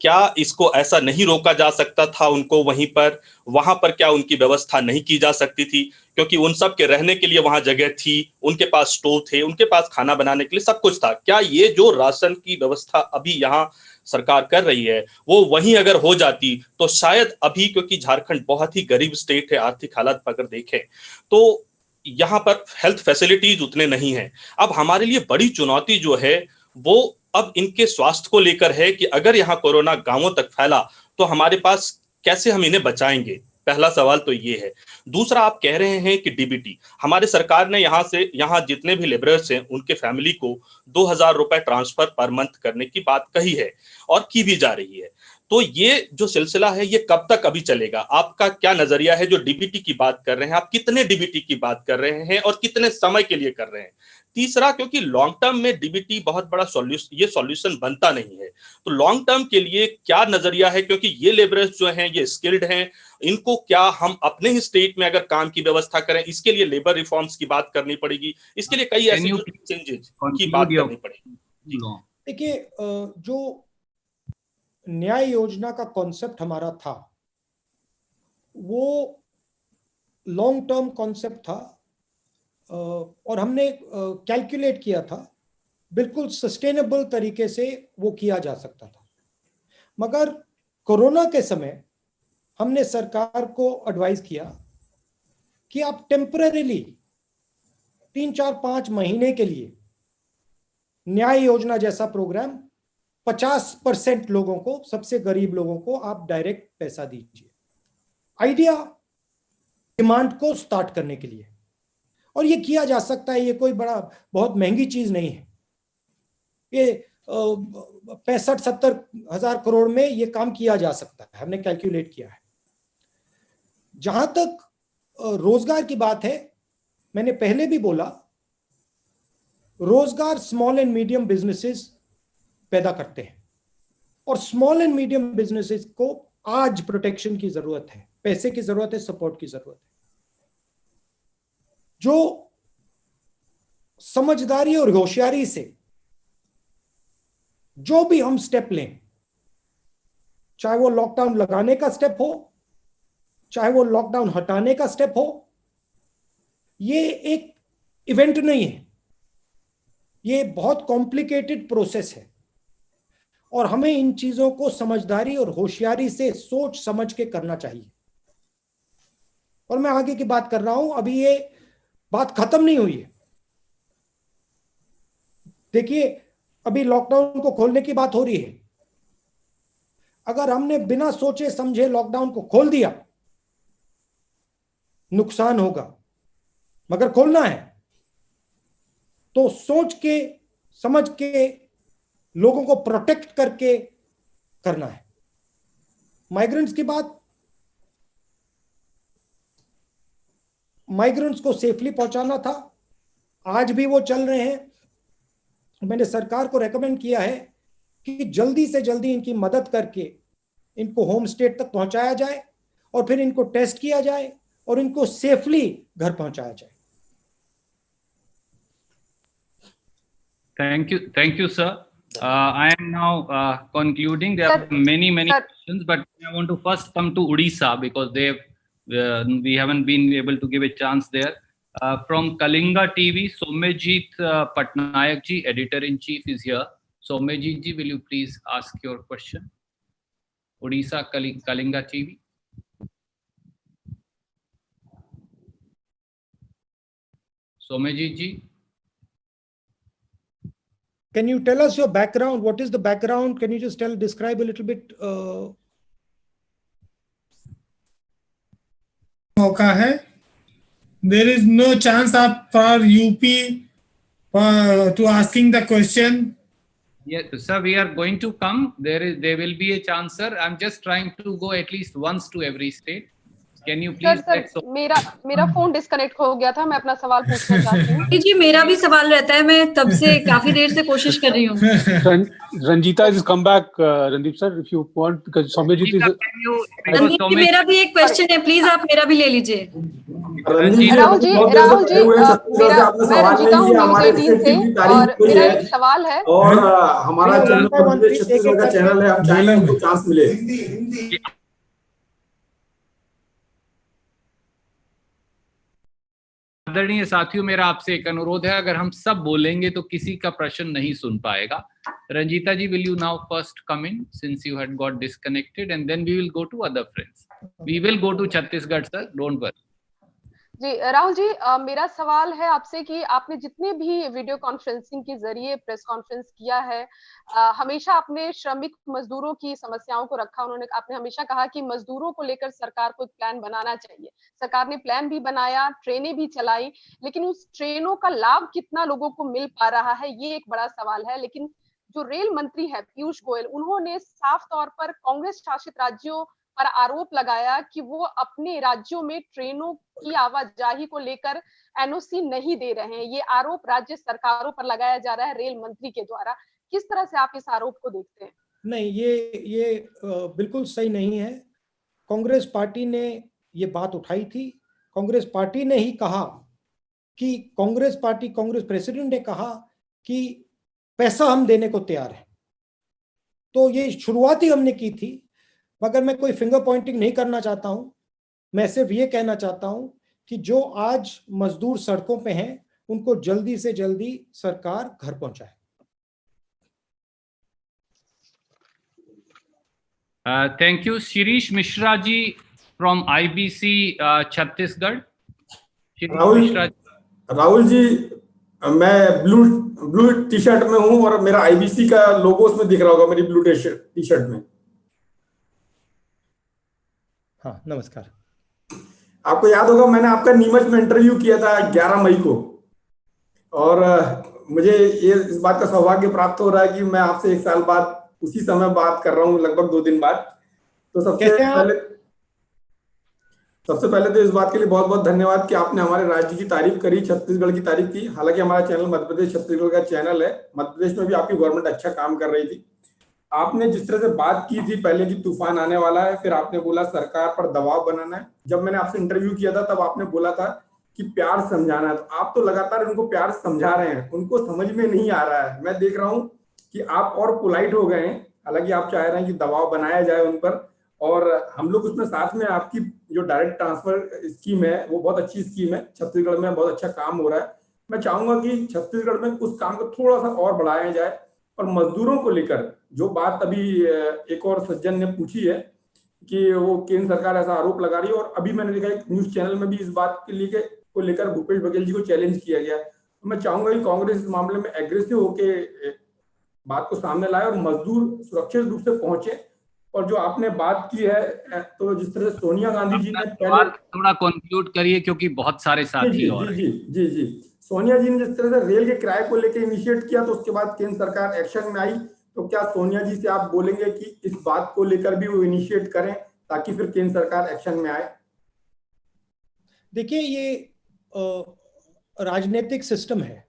क्या इसको ऐसा नहीं रोका जा सकता था उनको वहां पर क्या उनकी व्यवस्था नहीं की जा सकती थी? क्योंकि उन सब के रहने के लिए वहां जगह थी, उनके पास स्टोव थे, उनके पास खाना बनाने के लिए सब कुछ था. क्या ये जो राशन की व्यवस्था अभी यहाँ सरकार कर रही है, वो वहीं अगर हो जाती तो शायद अभी, क्योंकि झारखंड बहुत ही गरीब स्टेट है, आर्थिक हालत अगर देखें तो यहाँ पर हेल्थ फैसिलिटीज उतने नहीं हैं. अब हमारे लिए बड़ी चुनौती जो है वो अब इनके स्वास्थ्य को लेकर है कि अगर यहाँ कोरोना गांवों तक फैला तो हमारे पास कैसे हम इन्हें बचाएंगे. पहला सवाल तो ये है. दूसरा, आप कह रहे हैं कि डीबीटी, हमारे सरकार ने यहाँ जितने भी लेबरर्स हैं उनके फैमिली को 2000 रुपए ट्रांसफर पर मंथ करने की बात कही है और की भी जा रही है. तो ये जो सिलसिला है ये कब तक अभी चलेगा? आपका क्या नजरिया है जो डीबीटी की बात कर रहे हैं? आप कितने डीबीटी की बात कर रहे हैं और कितने समय के लिए कर रहे हैं? तीसरा, क्योंकि लॉन्ग टर्म में डीबीटी बहुत बड़ा सॉल्यूशन बनता नहीं है, तो लॉन्ग टर्म के लिए क्या नजरिया है? क्योंकि ये लेबरर्स जो हैं ये स्किल्ड हैं, इनको क्या हम अपने ही स्टेट में अगर काम की व्यवस्था करें, इसके लिए लेबर रिफॉर्म्स की बात करनी पड़ेगी, इसके लिए कई ऐसे चेंजेस की बात करनी पड़ेगी. देखिए, जो न्याय योजना का कॉन्सेप्ट हमारा था वो लॉन्ग टर्म कॉन्सेप्ट था और हमने कैलकुलेट किया था, बिल्कुल सस्टेनेबल तरीके से वो किया जा सकता था. मगर कोरोना के समय हमने सरकार को एडवाइस किया कि आप टेम्परेरीली 3-4-5 महीने के लिए न्याय योजना जैसा प्रोग्राम 50% लोगों को, सबसे गरीब लोगों को आप डायरेक्ट पैसा दीजिए. आइडिया डिमांड को स्टार्ट करने के लिए, और ये किया जा सकता है. ये कोई बहुत महंगी चीज नहीं है. ये 65-70 हजार करोड़ में ये काम किया जा सकता है, हमने कैलकुलेट किया है. जहां तक रोजगार की बात है, मैंने पहले भी बोला, रोजगार स्मॉल एंड मीडियम बिजनेसेस पैदा करते हैं और स्मॉल एंड मीडियम बिजनेसेस को आज प्रोटेक्शन की जरूरत है, पैसे की जरूरत है, सपोर्ट की जरूरत है. जो समझदारी और होशियारी से जो भी हम स्टेप लें, चाहे वो लॉकडाउन लगाने का स्टेप हो, चाहे वो लॉकडाउन हटाने का स्टेप हो, ये एक इवेंट नहीं है, ये बहुत कॉम्प्लिकेटेड प्रोसेस है और हमें इन चीजों को समझदारी और होशियारी से सोच समझ के करना चाहिए. और मैं आगे की बात कर रहा हूं, अभी ये बात खत्म नहीं हुई है. देखिए, अभी लॉकडाउन को खोलने की बात हो रही है. अगर हमने बिना सोचे समझे लॉकडाउन को खोल दिया, नुकसान होगा. मगर खोलना है तो सोच के समझ के लोगों को प्रोटेक्ट करके करना है. माइग्रेंट्स की बात, माइग्रेंट्स को सेफली पहुंचाना था, आज भी वो चल रहे हैं. मैंने सरकार को रेकमेंड किया है कि जल्दी से जल्दी इनकी मदद करके इनको होम स्टेट तक पहुंचाया जाए और फिर इनको टेस्ट किया जाए और इनको सेफली घर पहुंचाया जाए. Thank you, sir. I am now concluding. There are many questions, but I want to first come to Odisha because we haven't been able to give a chance there. From Kalinga TV, Somejit Patnaik ji, editor-in-chief, is here. Somejit ji, will you please ask your question? Odisha Kalinga TV. Somajit ji. Can you tell us your background? What is the background? Can you just describe a little bit? मौका है. There is no chance for UP to asking the question. Yes, sir, we are going to come. There will be a chance, sir. I'm just trying to go at least once to every state. Can you please? Sir मेरा phone disconnect हो गया था. मैं अपना सवाल पूछना चाहती हूँ. जी मेरा भी सवाल रहता है. मैं तब से काफी देर से कोशिश कर रही हूँ. Ranjita has come back, Randeep sir, if you want, because Somajit is. Randeep जी मेरा भी एक क्वेश्चन है, प्लीज आप मेरा भी ले लीजिए. राहुल जी मैं रंजीता हूँ न्यूज़ 18 से और मेरा एक सवाल है. और हमारा चैनल का चैनल है, हम चाहेंगे उनको चांस मिले. आदरणीय साथियों, मेरा आपसे एक अनुरोध है, अगर हम सब बोलेंगे तो किसी का प्रश्न नहीं सुन पाएगा. रंजीता जी, will you now first come in since you had got disconnected, and then we will go to other friends. We will go to Chhattisgarh, sir, don't worry. जी राहुल जी, मेरा सवाल है आपसे कि आपने जितने भी वीडियो कॉन्फ्रेंसिंग के जरिए प्रेस कॉन्फ्रेंस किया है, हमेशा आपने श्रमिक मजदूरों की समस्याओं को रखा. आपने हमेशा कहा कि मजदूरों को लेकर सरकार को एक प्लान बनाना चाहिए. सरकार ने प्लान भी बनाया, ट्रेनें भी चलाई, लेकिन उस ट्रेनों का लाभ कितना लोगों को मिल पा रहा है, ये एक बड़ा सवाल है. लेकिन जो रेल मंत्री है पीयूष गोयल, उन्होंने साफ तौर पर कांग्रेस शासित राज्यों पर आरोप लगाया कि वो अपने राज्यों में ट्रेनों की आवाजाही को लेकर एनओसी नहीं दे रहे हैं. ये आरोप राज्य सरकारों पर लगाया जा रहा है रेल मंत्री के द्वारा. किस तरह से आप इस आरोप को देखते हैं? नहीं, ये बिल्कुल सही नहीं है. कांग्रेस पार्टी ने ये बात उठाई थी. कांग्रेस पार्टी ने ही कहा कि कांग्रेस प्रेसिडेंट ने कहा कि पैसा हम देने को तैयार है. तो ये शुरुआत ही हमने की थी. मगर मैं कोई फिंगर पॉइंटिंग नहीं करना चाहता हूं. मैं सिर्फ ये कहना चाहता हूं कि जो आज मजदूर सड़कों पे हैं, उनको जल्दी से जल्दी सरकार घर पहुंचाए. Thank you. Shirish Mishra ji from IBC Chhattisgarh. Rahul ji, मैं ब्लू टी शर्ट में हूं और मेरा IBC का लोगो उसमें दिख रहा होगा, मेरी ब्लू टी शर्ट में. हाँ, नमस्कार. आपको याद होगा मैंने आपका नीमच में इंटरव्यू किया था 11 मई को, और मुझे ये इस बात का सौभाग्य प्राप्त हो रहा है कि मैं आपसे 1 साल बाद उसी समय बात कर रहा हूँ, लगभग 2 दिन बाद. तो सबसे पहले तो इस बात के लिए बहुत बहुत धन्यवाद कि आपने हमारे राज्य की तारीफ करी, छत्तीसगढ़ की तारीफ की. हालांकि हमारा चैनल मध्य प्रदेश छत्तीसगढ़ का चैनल है. मध्य प्रदेश में भी आपकी गवर्नमेंट अच्छा काम कर रही थी. आपने जिस तरह से बात की थी पहले कि तूफान आने वाला है, फिर आपने बोला सरकार पर दबाव बनाना है. जब मैंने आपसे इंटरव्यू किया था तब आपने बोला था कि प्यार समझाना है. तो आप तो लगातार उनको प्यार समझा रहे हैं, उनको समझ में नहीं आ रहा है. मैं देख रहा हूं कि आप और पोलाइट हो गए हैं. हालांकि आप चाह रहे हैं कि दबाव बनाया जाए उन पर, और हम लोग उसमें साथ में आपकी जो डायरेक्ट ट्रांसफर स्कीम है वो बहुत अच्छी स्कीम है. छत्तीसगढ़ में बहुत अच्छा काम हो रहा है. मैं चाहूंगा कि छत्तीसगढ़ में उस काम को थोड़ा सा और बढ़ाया जाए. और मजदूरों को लेकर जो बात अभी एक और सज्जन ने पूछी है कि वो केंद्र सरकार ऐसा आरोप लगा रही है, और अभी मैंने देखा एक न्यूज चैनल में भी इस बात के को लेकर भूपेश बघेल जी को चैलेंज किया गया. तो मैं चाहूंगा कि कांग्रेस इस मामले में एग्रेसिव होके बात को सामने लाए और मजदूर सुरक्षित रूप से पहुंचे. और जो आपने बात की है, तो जिस तरह से सोनिया गांधी जी ने पहले थोड़ा कंक्लूड करिए क्योंकि बहुत सारे साथी और जी सोनिया जी ने जिस तरह से रेल के किराए को लेकर इनिशिएट किया, तो उसके बाद केंद्र सरकार एक्शन में आई. तो क्या सोनिया जी से आप बोलेंगे कि इस बात को लेकर भी वो इनिशिएट करें ताकि फिर केंद्र सरकार एक्शन में आए? देखिए, ये राजनीतिक सिस्टम है.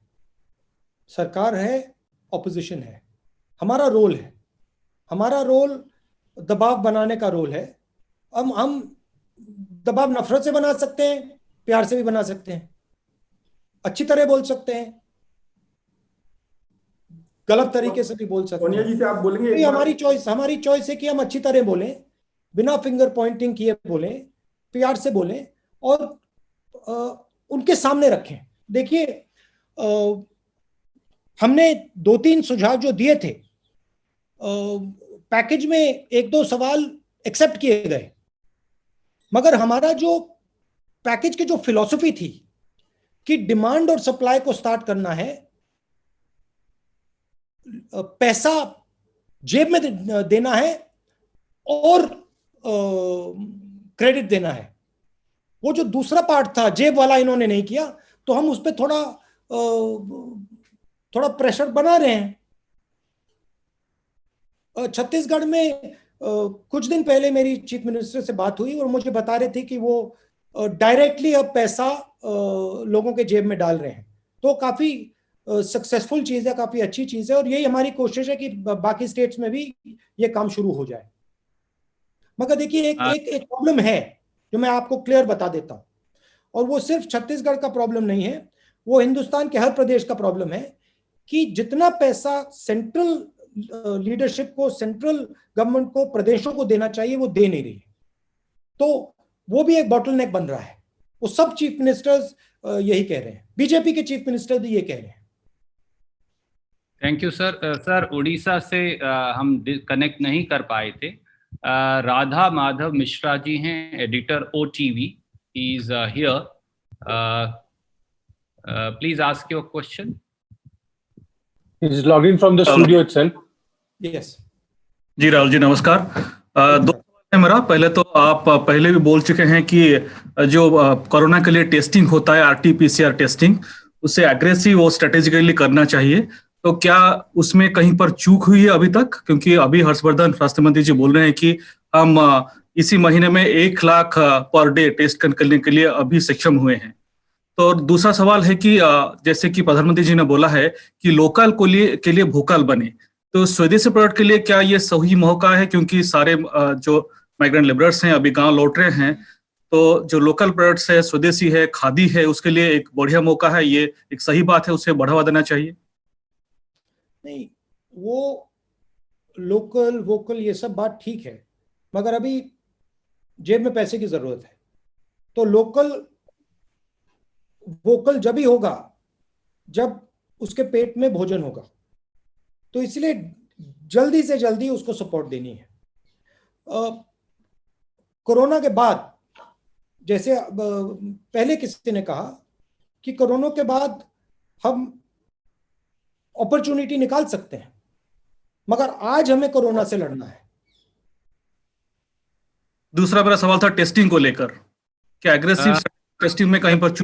सरकार है, ऑपोजिशन है. हमारा रोल दबाव बनाने का रोल है. हम दबाव नफरत से बना सकते हैं, प्यार से भी बना सकते हैं, अच्छी तरह बोल सकते हैं, गलत तरीके से भी बोल सकते हैं. सोनिया जी से आप बोलेंगे? हमारी चॉइस है कि हम अच्छी तरह बोलें, बिना फिंगर पॉइंटिंग किए बोलें, प्यार से बोलें और उनके सामने रखें. देखिए, हमने 2-3 सुझाव जो दिए थे, पैकेज में 1-2 सवाल एक्सेप्ट किए गए, मगर हमारा जो पैकेज की जो फिलॉसफी थी कि डिमांड और सप्लाई को स्टार्ट करना है, पैसा जेब में देना है और क्रेडिट देना है। वो जो दूसरा पार्ट था जेब वाला इन्होंने नहीं किया, तो हम उस पर थोड़ा प्रेशर बना रहे हैं। छत्तीसगढ़ में कुछ दिन पहले मेरी चीफ मिनिस्टर से बात हुई और मुझे बता रहे थे कि वो डायरेक्टली अब पैसा लोगों के जेब में डाल रहे हैं। तो काफी सक्सेसफुल चीज है, काफी अच्छी चीज है और यही हमारी कोशिश है कि बाकी स्टेट्स में भी ये काम शुरू हो जाए। मगर देखिए एक प्रॉब्लम है जो मैं आपको क्लियर बता देता हूं, और वो सिर्फ छत्तीसगढ़ का प्रॉब्लम नहीं है, वो हिंदुस्तान के हर प्रदेश का प्रॉब्लम है कि जितना पैसा सेंट्रल लीडरशिप को, सेंट्रल गवर्नमेंट को, प्रदेशों को देना चाहिए वो दे नहीं रही है। तो वो भी एक बॉटलनेक बन रहा है। वो सब चीफ मिनिस्टर्स यही कह रहे हैं, बीजेपी के चीफ मिनिस्टर भी ये कह रहे हैं। Thank you sir. Sir Orissa से हम कनेक्ट नहीं कर पाए थे। राधा माधव मिश्रा जी हैं, editor OTV, he is here. Please ask your question. He is logged in from the studio itself. Yes. जी राहुल जी नमस्कार। दो सवाल है मेरा। पहले तो आप पहले भी बोल चुके हैं कि जो कोरोना के लिए टेस्टिंग होता है, RT-PCR टेस्टिंग, उसे एग्रेसिव और स्ट्रेटेजिकली करना चाहिए। तो क्या उसमें कहीं पर चूक हुई है अभी तक? क्योंकि अभी हर्षवर्धन स्वास्थ्य मंत्री जी बोल रहे हैं कि हम इसी महीने में 1 लाख पर डे टेस्ट करने के लिए अभी सक्षम हुए हैं। तो दूसरा सवाल है कि जैसे कि प्रधानमंत्री जी ने बोला है कि लोकल के लिए वोकल बने, तो स्वदेशी प्रोडक्ट के लिए क्या ये सही मौका है? क्योंकि सारे जो माइग्रेंट लेबरर्स हैं अभी गांव लौट रहे हैं, तो जो लोकल प्रोडक्ट्स है, स्वदेशी है, खादी है, उसके लिए एक बढ़िया मौका है, ये एक सही बात है, उसे बढ़ावा देना चाहिए। नहीं, वो लोकल वोकल ये सब बात ठीक है, मगर अभी जेब में पैसे की जरूरत है। तो लोकल वोकल जब ही होगा जब उसके पेट में भोजन होगा। तो इसलिए जल्दी से जल्दी उसको सपोर्ट देनी है। कोरोना के बाद, जैसे पहले किसी ने कहा कि कोरोना के बाद हम अपॉर्चुनिटी निकाल सकते हैं, मगर आज हमें कोरोना से लड़ना है। दूसरा मेरा सवाल था टेस्टिंग को लेकर, क्या एग्रेसिव टेस्टिंग में कहीं पर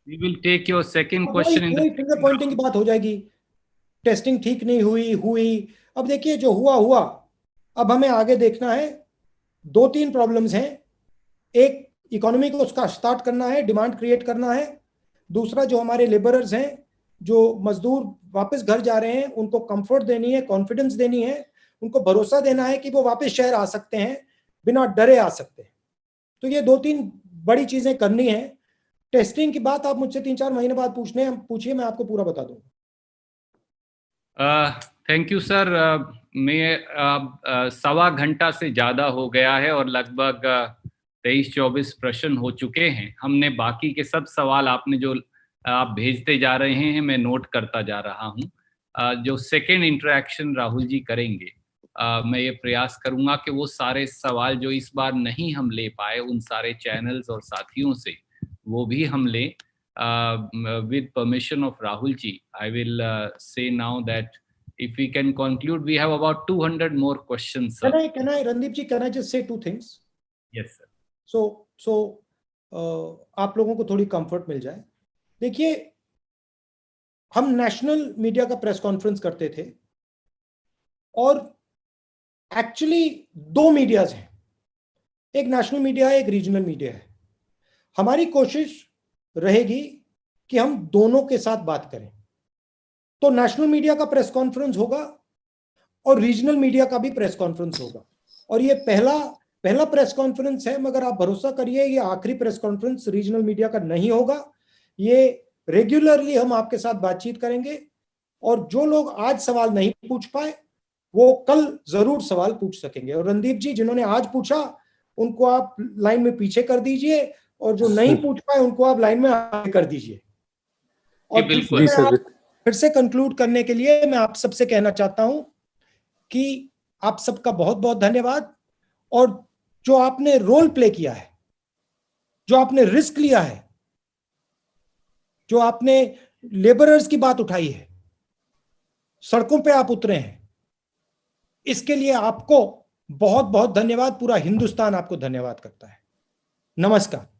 We will take your second question in the finger Poynting की बात हो जाएगी। टेस्टिंग ठीक नहीं हुई। अब देखिए जो हुआ, अब हमें आगे देखना है। 2-3 प्रॉब्लम्स हैं। एक, इकोनॉमी को उसका स्टार्ट करना है, डिमांड क्रिएट करना है। दूसरा, जो हमारे लेबरर्स हैं, जो मजदूर वापस घर जा रहे हैं, उनको कंफर्ट देनी है, कॉन्फिडेंस देनी है, उनको भरोसा देना है कि वो वापस शहर आ सकते हैं, बिना डरे आ सकते हैं। तो ये 2-3 बड़ी चीजें करनी है। टेस्टिंग की बात आप मुझसे 3-4 महीने बाद पूछिए, मैं आपको पूरा बता दूंगा। Thank you sir. मैं 1.25 घंटा से ज्यादा हो गया है और लगभग 23-24 प्रश्न हो चुके हैं। हमने बाकी के सब सवाल आपने जो आप भेजते जा रहे हैं मैं नोट करता जा रहा हूं। जो सेकेंड इंटरेक्शन राहुल जी करेंगे, मैं ये प्रयास करूंगा कि वो सारे सवाल जो इस बार नहीं हम ले पाए, उन सारे चैनल्स और साथियों से वो भी हम लें। with permission of Rahul ji, I will say now that if we can conclude, we have about 200 more questions, sir. Can I Randeep ji, can I just say 2 things? Yes, sir. So आप लोगों को थोड़ी comfort मिल जाए। देखिए, हम national media का press conference करते थे और एक्चुअली 2 मीडियाज हैं, एक नेशनल मीडिया है, एक रीजनल मीडिया है। हमारी कोशिश रहेगी कि हम दोनों के साथ बात करें। तो नेशनल मीडिया का प्रेस कॉन्फ्रेंस होगा और रीजनल मीडिया का भी प्रेस कॉन्फ्रेंस होगा, और ये पहला प्रेस कॉन्फ्रेंस है, मगर आप भरोसा करिए ये आखिरी प्रेस कॉन्फ्रेंस रीजनल मीडिया का नहीं होगा। ये रेगुलरली हम आपके साथ बातचीत करेंगे, और जो लोग आज सवाल नहीं पूछ पाए वो कल जरूर सवाल पूछ सकेंगे। और रणदीप जी, जिन्होंने आज पूछा उनको आप लाइन में पीछे कर दीजिए, और जो नहीं पूछ पाए उनको आप लाइन में आगे कर दीजिए। और फिर से कंक्लूड करने के लिए मैं आप सबसे कहना चाहता हूं कि आप सबका बहुत बहुत धन्यवाद, और जो आपने रोल प्ले किया है, जो आपने रिस्क लिया है, जो आपने लेबरर्स की बात उठाई है, सड़कों पे आप उतरे हैं, इसके लिए आपको बहुत बहुत धन्यवाद। पूरा हिंदुस्तान आपको धन्यवाद करता है। नमस्कार।